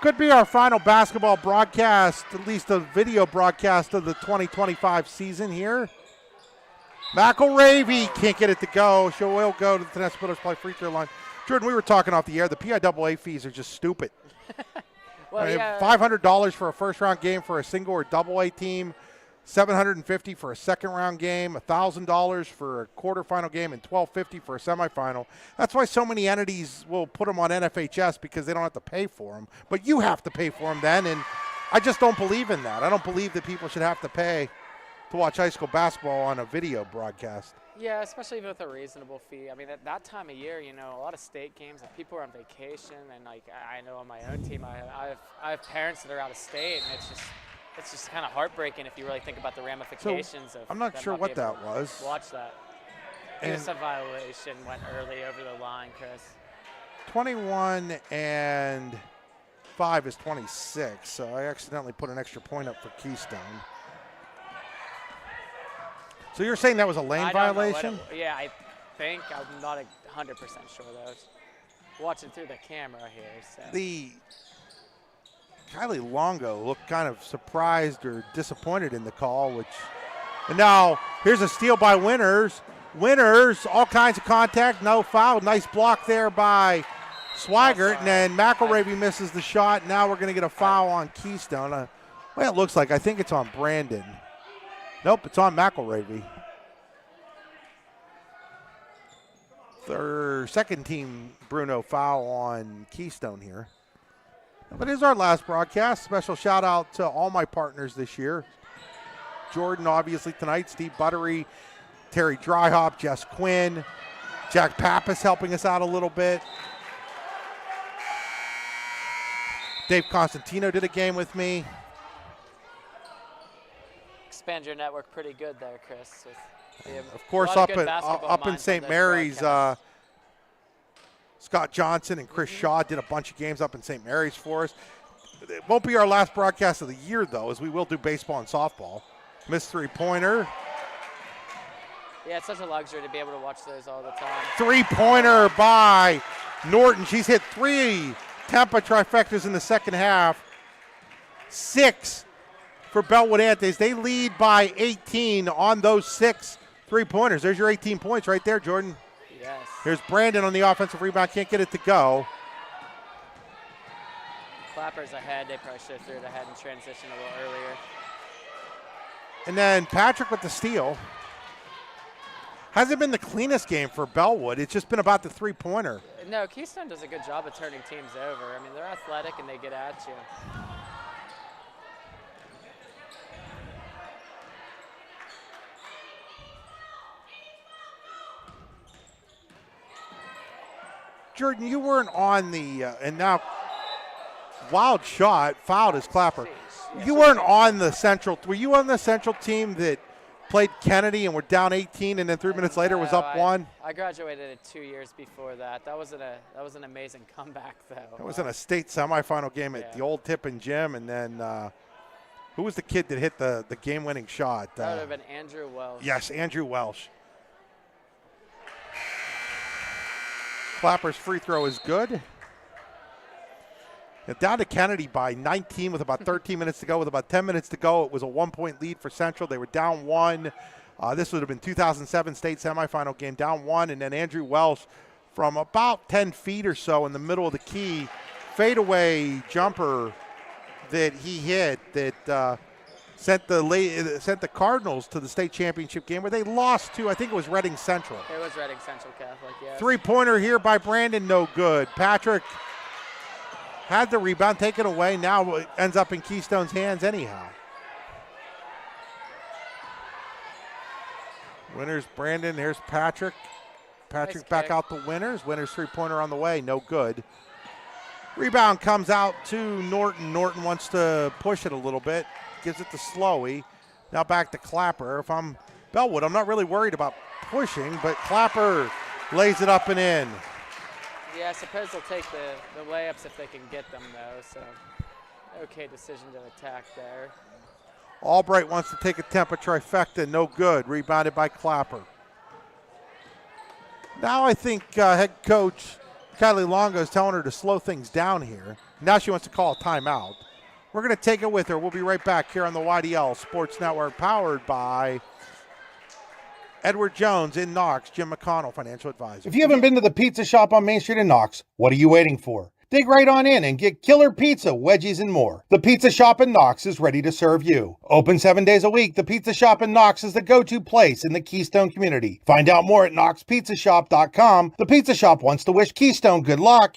Could be our final basketball broadcast, at least a video broadcast of the 2025 season here. McElravy can't get it to go. She will go to the Testa Butter Supply free throw line. Jordan, we were talking off the air. The PIAA fees are just stupid. Well, yeah. $500 for a first-round game for a single or double-A team, $750 for a second-round game, $1,000 for a quarterfinal game, and $1,250 for a semifinal. That's why so many entities will put them on NFHS because they don't have to pay for them. But you have to pay for them then, and I just don't believe in that. I don't believe that people should have to pay to watch high school basketball on a video broadcast. Yeah, especially with a reasonable fee. I mean, at that time of year, a lot of state games, and people are on vacation, and I know on my own team, I have parents that are out of state, and it's just kind of heartbreaking if you really think about the ramifications of. I'm not sure what that was. Watch that. It's a violation went early over the line, Chris. 21 and 5 is 26, so I accidentally put an extra point up for Keystone. So you're saying that was a lane violation? Yeah, I think. I'm not 100% sure, though. Watching through the camera here. So. The Kylie Longo looked kind of surprised or disappointed in the call, and now here's a steal by Winners. Winners, all kinds of contact, no foul. Nice block there by Swigert, and then McElravy misses the shot. Now we're going to get a foul on Keystone. Well, it looks like. I think it's on Brandon. Nope, it's on McElravy. Second team Bruno foul on Keystone here. But it is our last broadcast. Special shout out to all my partners this year. Jordan, obviously, tonight. Steve Buttery, Terry Dryhop, Jess Quinn, Jack Pappas helping us out a little bit. Dave Constantino did a game with me. Expand your network pretty good there, Chris. Of course, up in St. Mary's, Scott Johnson and Chris Shaw did a bunch of games up in St. Mary's for us. It won't be our last broadcast of the year, though, as we will do baseball and softball. Missed three-pointer. Yeah, it's such a luxury to be able to watch those all the time. Three-pointer by Norton. She's hit 3 Tampa trifectas in the second half. 6 for Bellwood-Antis. They lead by 18 on those 6 3-pointers. There's your 18 points right there, Jordan. Yes. Here's Brandon on the offensive rebound. Can't get it to go. Clapper's ahead. They probably should have threw it ahead and transitioned a little earlier. And then Patrick with the steal. Hasn't been the cleanest game for Bellwood. It's just been about the 3-pointer. No, Keystone does a good job of turning teams over. I mean, they're athletic and they get at you. Jordan, you weren't on the, and now wild shot, fouled as Clapper. You weren't on the central, were you on the central team that played Kennedy and were down 18 and then 3 minutes later was up 1? I graduated 2 years before that. That was an amazing comeback though. It was in a state semifinal game at the old Tippin Gym, and then who was the kid that hit the game-winning shot? That would have been Andrew Welsh. Yes, Andrew Welsh. Clapper's free throw is good. And down to Kennedy by 19 with about 13 minutes to go. With about 10 minutes to go, it was a 1-point lead for Central. They were down 1. This would have been 2007 state semifinal game, down 1. And then Andrew Welsh from about 10 feet or so in the middle of the key, fadeaway jumper that he hit that sent the Cardinals to the state championship game where they lost to, I think it was Reading Central. It was Reading Central Catholic, yeah. 3-pointer here by Brandon, no good. Patrick had the rebound taken away. Now it ends up in Keystone's hands anyhow. Winners Brandon, here's Patrick. Patrick Nice back kick. out the winners. Winners 3-pointer on the way, no good. Rebound comes out to Norton. Norton wants to push it a little bit. Gives it to Slowey. Now back to Clapper. If I'm Bellwood, I'm not really worried about pushing, but Clapper lays it up and in. Yeah, I suppose they'll take the layups if they can get them though, so okay decision to attack there. Albright wants to take a tempo trifecta, no good. Rebounded by Clapper. Now I think head coach Kylie Longo is telling her to slow things down here. Now she wants to call a timeout. We're going to take it with her. We'll be right back here on the YDL Sports Network, powered by Edward Jones in Knox, Jim McConnell, financial advisor. If you haven't been to the pizza shop on Main Street in Knox, what are you waiting for? Dig right on in and get killer pizza, wedgies, and more. The Pizza Shop in Knox is ready to serve you. Open 7 days a week, the Pizza Shop in Knox is the go-to place in the Keystone community. Find out more at knoxpizzashop.com. The Pizza Shop wants to wish Keystone good luck.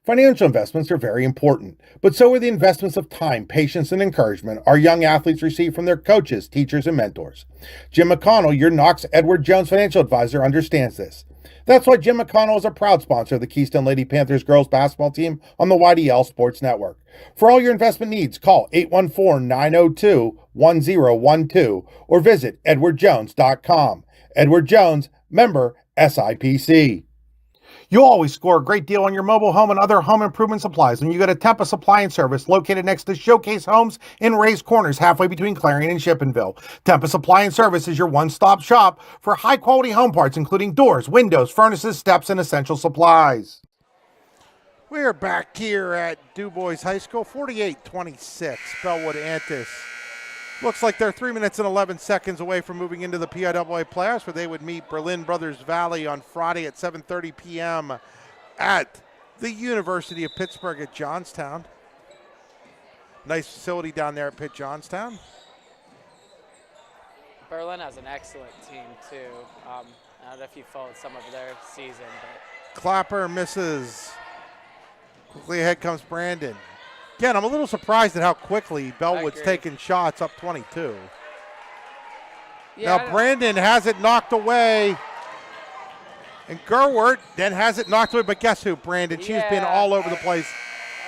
Financial investments are very important, but so are the investments of time, patience, and encouragement our young athletes receive from their coaches, teachers, and mentors. Jim McConnell, your Knox Edward Jones financial advisor, understands this. That's why Jim McConnell is a proud sponsor of the Keystone Lady Panthers girls basketball team on the YDL Sports Network. For all your investment needs, call 814-902-1012 or visit edwardjones.com. Edward Jones, member SIPC. You'll always score a great deal on your mobile home and other home improvement supplies when you go to Tempa Supply and Service, located next to Showcase Homes in Rays Corners, halfway between Clarion and Shippenville. Tempa Supply and Service is your one-stop shop for high-quality home parts, including doors, windows, furnaces, steps, and essential supplies. We are back here at Du Bois High School, 48-26, Bellwood-Antis. Looks like they're 3 minutes and 11 seconds away from moving into the PIAA playoffs, where they would meet Berlin Brothers Valley on Friday at 7:30 p.m. at the University of Pittsburgh at Johnstown. Nice facility down there at Pitt Johnstown. Berlin has an excellent team too. I don't know if you followed some of their season, but Clapper misses. Quickly ahead comes Brandon. Again, I'm a little surprised at how quickly Bellwood's taking shots up 22. Yeah, now Brandon has it knocked away. And Gerwert then has it knocked away. But guess who, Brandon? She's been all over the place.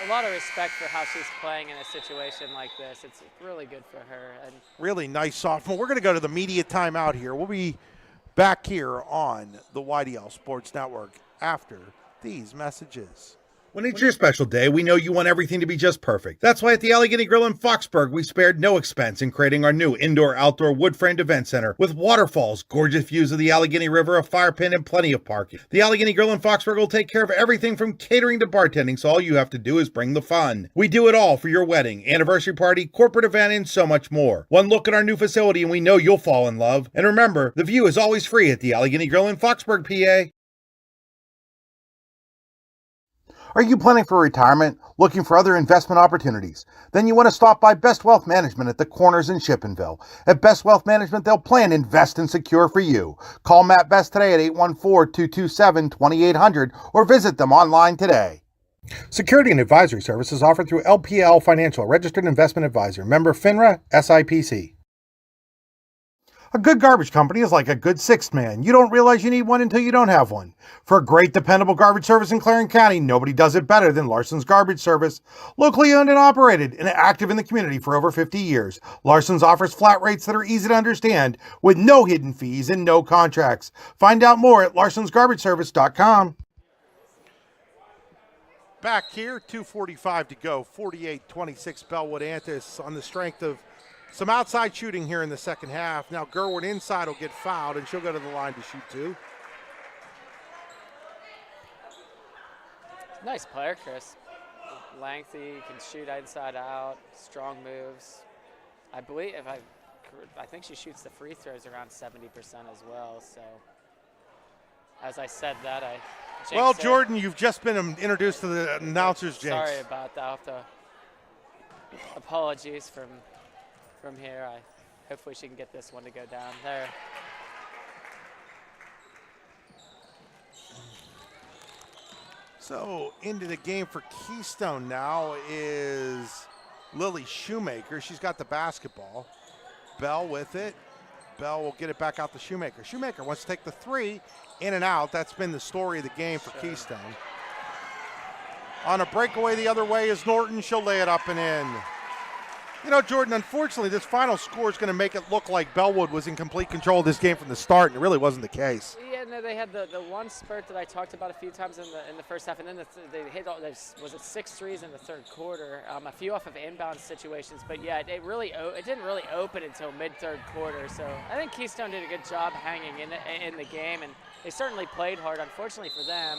A lot of respect for how she's playing in a situation like this. It's really good for her. And really nice sophomore. We're going to go to the media timeout here. We'll be back here on the YDL Sports Network after these messages. When it's your special day, we know you want everything to be just perfect. That's why at the Allegheny Grill in Foxburg, we spared no expense in creating our new indoor-outdoor wood-framed event center with waterfalls, gorgeous views of the Allegheny River, a fire pit, and plenty of parking. The Allegheny Grill in Foxburg will take care of everything from catering to bartending, so all you have to do is bring the fun. We do it all for your wedding, anniversary party, corporate event, and so much more. One look at our new facility and we know you'll fall in love. And remember, the view is always free at the Allegheny Grill in Foxburg, PA. Are you planning for retirement? Looking for other investment opportunities? Then you want to stop by Best Wealth Management at the Corners in Shippenville. At Best Wealth Management, they'll plan, invest, and secure for you. Call Matt Best today at 814-227-2800 or visit them online today. Security and advisory services offered through LPL Financial, registered investment advisor. Member FINRA, SIPC. A good garbage company is like a good sixth man. You don't realize you need one until you don't have one. For a great, dependable garbage service in Clarendon County, nobody does it better than Larsson's Garbage Service. Locally owned and operated and active in the community for over 50 years, Larsson's offers flat rates that are easy to understand with no hidden fees and no contracts. Find out more at larsonsgarbageservice.com. Back here, 2:45 to go, 48-26 Bellwood-Antis on the strength of some outside shooting here in the second half. Now Gerward inside will get fouled, and she'll go to the line to shoot two. Nice player, Chris. Lengthy, can shoot inside out, strong moves. I believe I think she shoots the free throws around 70% as well. So, as I said that, I jinxed Well, it. Jordan, you've just been introduced to the announcers, Jinx. Sorry about that. I'll have to apologies from here. Hopefully she can get this one to go down there. So into the game for Keystone now is Lily Shoemaker. She's got the basketball. Bell with it. Bell will get it back out to Shoemaker. Shoemaker wants to take the three, in and out. That's been the story of the game for Keystone. On a breakaway the other way is Norton. She'll lay it up and in. You know, Jordan, unfortunately, this final score is going to make it look like Bellwood was in complete control of this game from the start, and it really wasn't the case. Yeah, no, they had the one spurt that I talked about a few times in the first half, and then they hit was it 6 threes in the third quarter, a few off of inbound situations, but yeah, it didn't really open until mid-third quarter. So I think Keystone did a good job hanging in the game, and they certainly played hard. Unfortunately for them,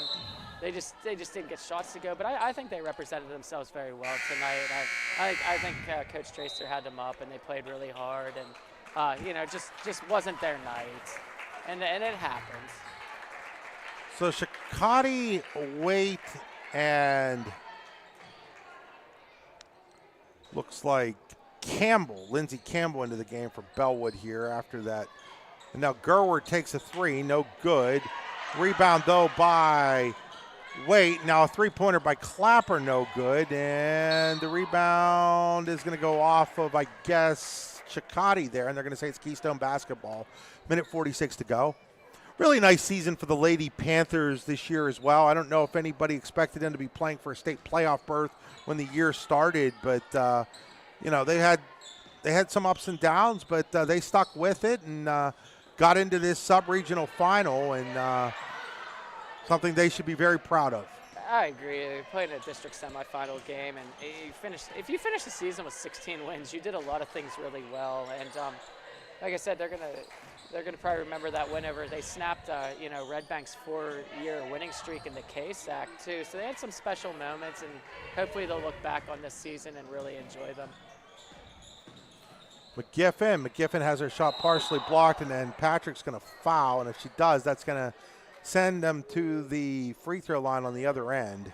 they just didn't get shots to go, but I think they represented themselves very well tonight. I think Coach Tracer had them up, and they played really hard, and just wasn't their night, and it happens. So Shakati, Waite, and looks like Lindsey Campbell into the game for Bellwood here after that. And now Gerward takes a three, no good. Rebound though by Waite. Now a three-pointer by Clapper, no good. And the rebound is going to go off of, I guess, Shakati there. And they're going to say it's Keystone basketball. Minute 46 to go. Really nice season for the Lady Panthers this year as well. I don't know if anybody expected them to be playing for a state playoff berth when the year started, but they had some ups and downs, but they stuck with it and got into this sub-regional final, and something they should be very proud of. I agree. They played in a district semifinal game, and if you finish the season with 16 wins, you did a lot of things really well. And like I said, they're gonna probably remember that whenever they snapped, Red Bank's 4-year winning streak in the KSAC too. So they had some special moments, and hopefully they'll look back on this season and really enjoy them. McGiffin has her shot partially blocked, and then Patrick's going to foul, and if she does, that's going to send them to the free throw line on the other end.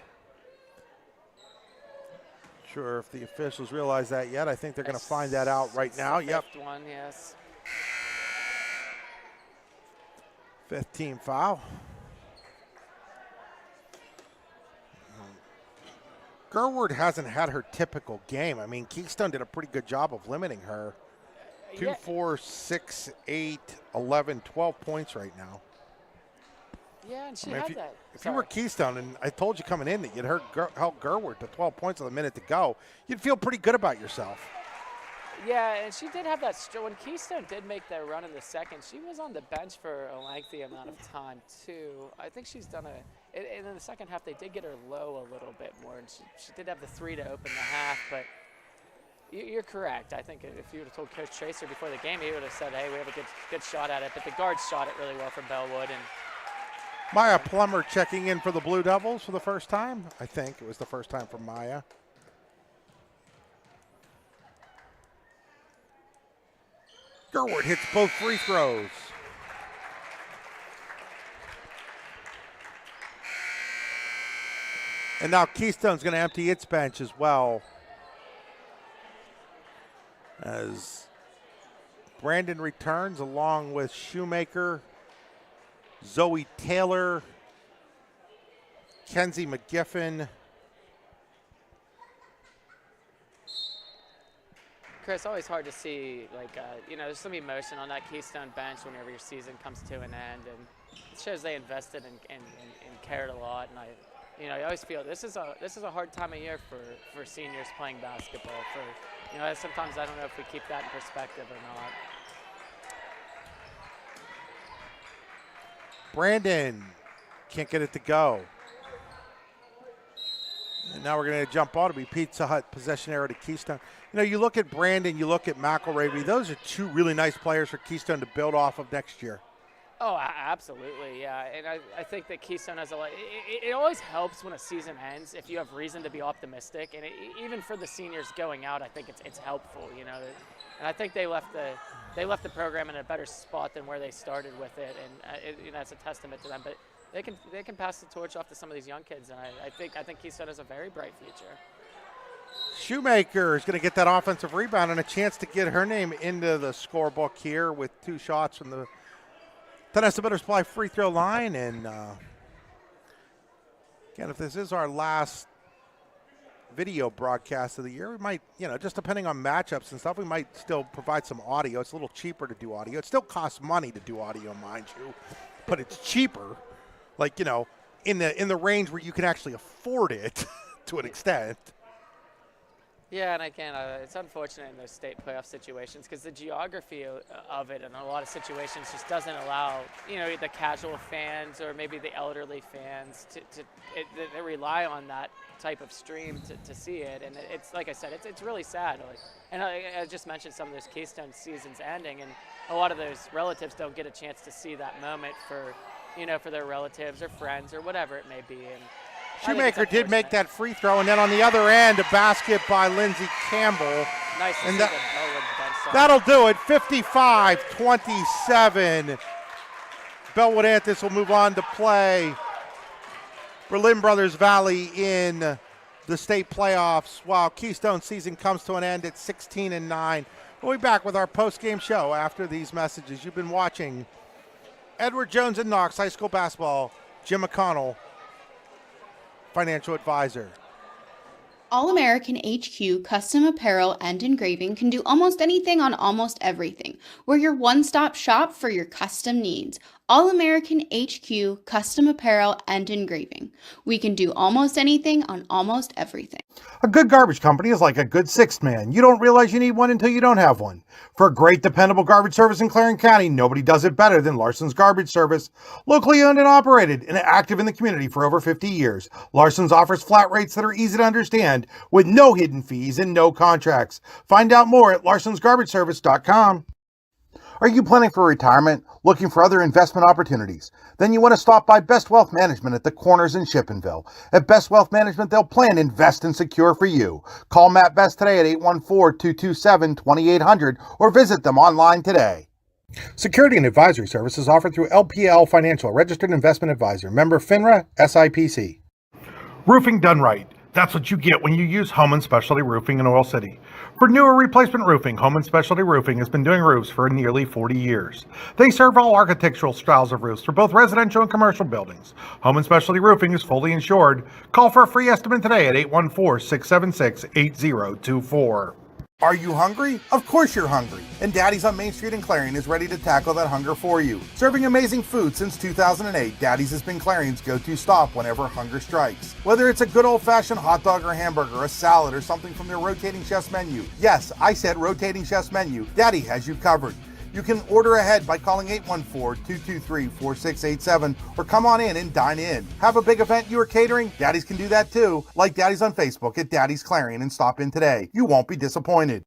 Sure if the officials realize that yet. I think they're going to find that out right now. Yep. Fifth one, yes. 15 foul. Gerward hasn't had her typical game. I mean, Keystone did a pretty good job of limiting her. 2, 4, 6, 8, 11, 12 points right now. Yeah, and she had that. If you were Keystone, and I told you coming in that you'd held Gerward to 12 points with a minute to go, you'd feel pretty good about yourself. Yeah, and she did have that. When Keystone did make their run in the second, she was on the bench for a lengthy amount of time too. I think she's done and in the second half they did get her low a little bit more, and she did have the 3 to open the half. But you're correct. I think if you would have told Coach Tracer before the game, he would have said, "Hey, we have a good shot at it." But the guards shot it really well from Bellwood. And Maya Plummer checking in for the Blue Devils for the first time. I think it was the first time for Maya. Gerward hits both free throws. And now Keystone's going to empty its bench as well, as Brandon returns along with Shoemaker, Zoe Taylor, Kenzie McGiffin. Chris, always hard to see, there's some emotion on that Keystone bench whenever your season comes to an end, and it shows they invested and cared a lot. And I always feel this is a hard time of year for seniors playing basketball. Sometimes I don't know if we keep that in perspective or not. Brandon can't get it to go. And now we're going to jump on to be Pizza Hut possession error to Keystone. You look at Brandon, you look at McElravy. Those are two really nice players for Keystone to build off of next year. Oh, absolutely, yeah. And I think that Keystone has a lot. It always helps when a season ends if you have reason to be optimistic. And even for the seniors going out, I think it's helpful, And I think they left the program in a better spot than where they started with it, and that's a testament to them. But they can pass the torch off to some of these young kids, and I think Keystone has a very bright future. Shoemaker is going to get that offensive rebound and a chance to get her name into the scorebook here with 2 shots from the Testa Bitter Supply free throw line. And again, if this is our last video broadcast of the year, we might, just depending on matchups and stuff, we might still provide some audio. It's a little cheaper to do audio. It still costs money to do audio, mind you, but it's cheaper. In the range where you can actually afford it to an extent. Yeah, and again, it's unfortunate in those state playoff situations because the geography of it in a lot of situations just doesn't allow, the casual fans or maybe the elderly fans they rely on that type of stream to see it. And it's, like I said, it's really sad. And I just mentioned some of those Keystone seasons ending, and a lot of those relatives don't get a chance to see that moment for their relatives or friends or whatever it may be. And Shoemaker did make that free throw, and then on the other end, a basket by Lindsey Campbell. Nice to and see the Bellwood bench. That'll do it, 55-27. Bellwood-Antis will move on to play Berlin Brothers Valley in the state playoffs, while Keystone season comes to an end at 16-9. We'll be back with our post-game show after these messages. You've been watching Edward Jones and Knox High School Basketball. Jim McConnell, financial advisor. All-American HQ Custom Apparel and Engraving can do almost anything on almost everything. We're your one-stop shop for your custom needs. All-American HQ Custom Apparel and Engraving. We can do almost anything on almost everything. A good garbage company is like a good sixth man. You don't realize you need one until you don't have one. For a great, dependable garbage service in Clarendon County, nobody does it better than Larsson's Garbage Service. Locally owned and operated and active in the community for over 50 years, Larsson's offers flat rates that are easy to understand with no hidden fees and no contracts. Find out more at larsonsgarbageservice.com. Are you planning for retirement, looking for other investment opportunities? Then you want to stop by Best Wealth Management at the Corners in Shippensville. At Best Wealth Management, they'll plan, invest, and secure for you. Call Matt Best today at 814-227-2800 or visit them online today. Security and advisory services offered through LPL Financial, registered investment advisor, member FINRA, SIPC. Roofing done right. That's what you get when you use Home & Specialty Roofing in Oil City. For new or replacement roofing, Home & Specialty Roofing has been doing roofs for nearly 40 years. They serve all architectural styles of roofs for both residential and commercial buildings. Home & Specialty Roofing is fully insured. Call for a free estimate today at 814-676-8024. Are you hungry? Of course you're hungry. And Daddy's on Main Street in Clarion is ready to tackle that hunger for you. Serving amazing food since 2008, Daddy's has been Clarion's go-to stop whenever hunger strikes. Whether it's a good old-fashioned hot dog or hamburger, a salad, or something from their rotating chef's menu. Yes, I said rotating chef's menu. Daddy has you covered. You can order ahead by calling 814-223-4687 or come on in and dine in. Have a big event you are catering? Daddy's can do that too. Like Daddy's on Facebook at Daddy's Clarion and stop in today. You won't be disappointed.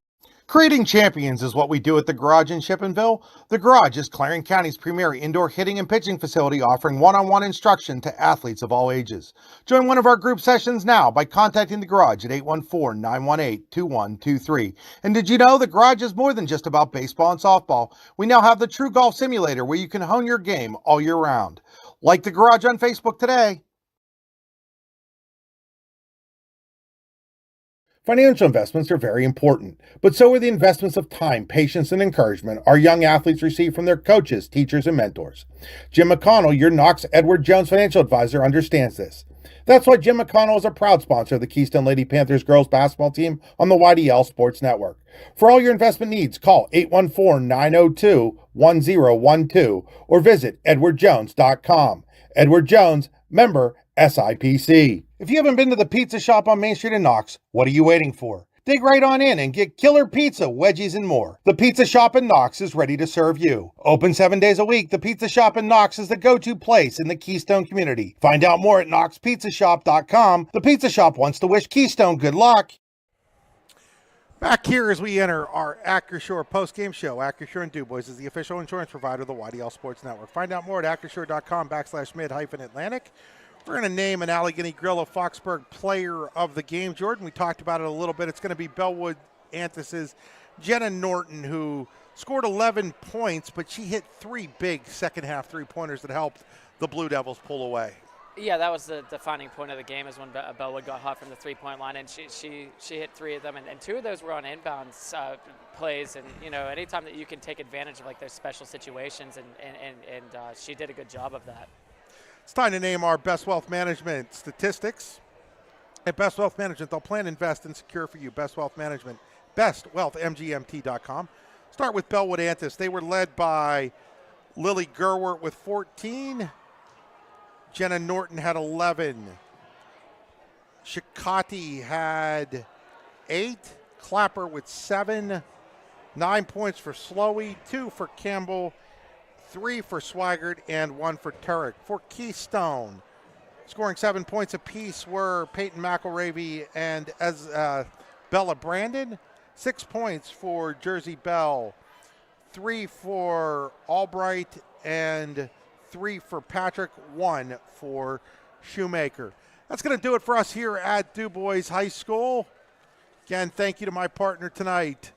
Creating champions is what we do at the Garage in Shippenville. The Garage is Clarion County's premier indoor hitting and pitching facility offering one-on-one instruction to athletes of all ages. Join one of our group sessions now by contacting the Garage at 814-918-2123. And did you know the Garage is more than just about baseball and softball? We now have the True Golf Simulator where you can hone your game all year round. Like the Garage on Facebook today. Financial investments are very important, but so are the investments of time, patience, and encouragement our young athletes receive from their coaches, teachers, and mentors. Jim McConnell, your Knox Edward Jones financial advisor, understands this. That's why Jim McConnell is a proud sponsor of the Keystone Lady Panthers girls basketball team on the YDL Sports Network. For all your investment needs, call 814-902-1012 or visit edwardjones.com. Edward Jones, member SIPC. If you haven't been to the pizza shop on Main Street in Knox, what are you waiting for? Dig right on in and get killer pizza, wedgies, and more. The Pizza Shop in Knox is ready to serve you. Open 7 days a week, the Pizza Shop in Knox is the go-to place in the Keystone community. Find out more at knoxpizzashop.com. The Pizza Shop wants to wish Keystone good luck. Back here as we enter our Acrisure post-game show. Acrisure and DuBois is the official insurance provider of the YDL Sports Network. Find out more at acrisure.com/mid-Atlantic. We're going to name an Allegheny Grill of Foxburg player of the game. Jordan, we talked about it a little bit. It's going to be Bellwood-Antis' Jenna Norton, who scored 11 points, but she hit 3 big second-half three-pointers that helped the Blue Devils pull away. Yeah, that was the defining point of the game is when Bellwood got hot from the three-point line, and she hit 3 of them, and 2 of those were on inbounds plays. And, you know, anytime that you can take advantage of, like, those special situations, and she did a good job of that. It's time to name our Best Wealth Management statistics. At Best Wealth Management, they'll plan, invest, and secure for you. Best Wealth Management, bestwealthmgmt.com. Start with Bellwood-Antis. They were led by Lily Gerwert with 14. Jenna Norton had 11. Shikati had 8. Clapper with 7. 9 points for Slowey, 2 for Campbell, 3 for Swigert, and 1 for Turek. For Keystone, scoring 7 points apiece were Peyton McElravy and Bella Brandon. 6 points for Jersey Bell, 3 for Albright, and 3 for Patrick, 1 for Shoemaker. That's going to do it for us here at DuBois High School. Again, thank you to my partner tonight,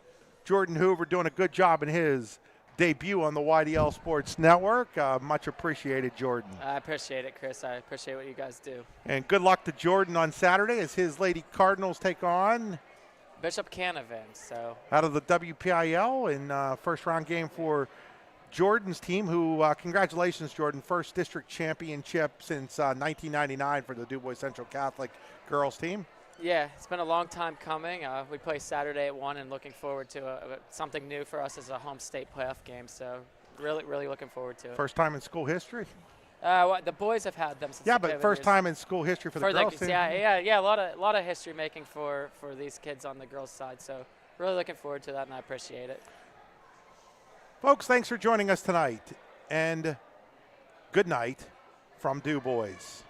Jordan Hoover, doing a good job in his debut on the YDL Sports Network. Much appreciated, Jordan. I appreciate it, Chris. I appreciate what you guys do. And good luck to Jordan on Saturday as his Lady Cardinals take on Bishop Canavan. So out of the WPIL in first-round game for Jordan's team, who, congratulations, Jordan, first district championship since 1999 for the DuBois Central Catholic girls team. Yeah, it's been a long time coming. We play Saturday at 1 and looking forward to something new for us as a home state playoff game. So really, really looking forward to it. First time in school history? Well, the boys have had them since yeah, but first time in school history for the girls team. Yeah, a lot of history making for these kids on the girls' side. So really looking forward to that, and I appreciate it. Folks, thanks for joining us tonight, and good night from DuBois.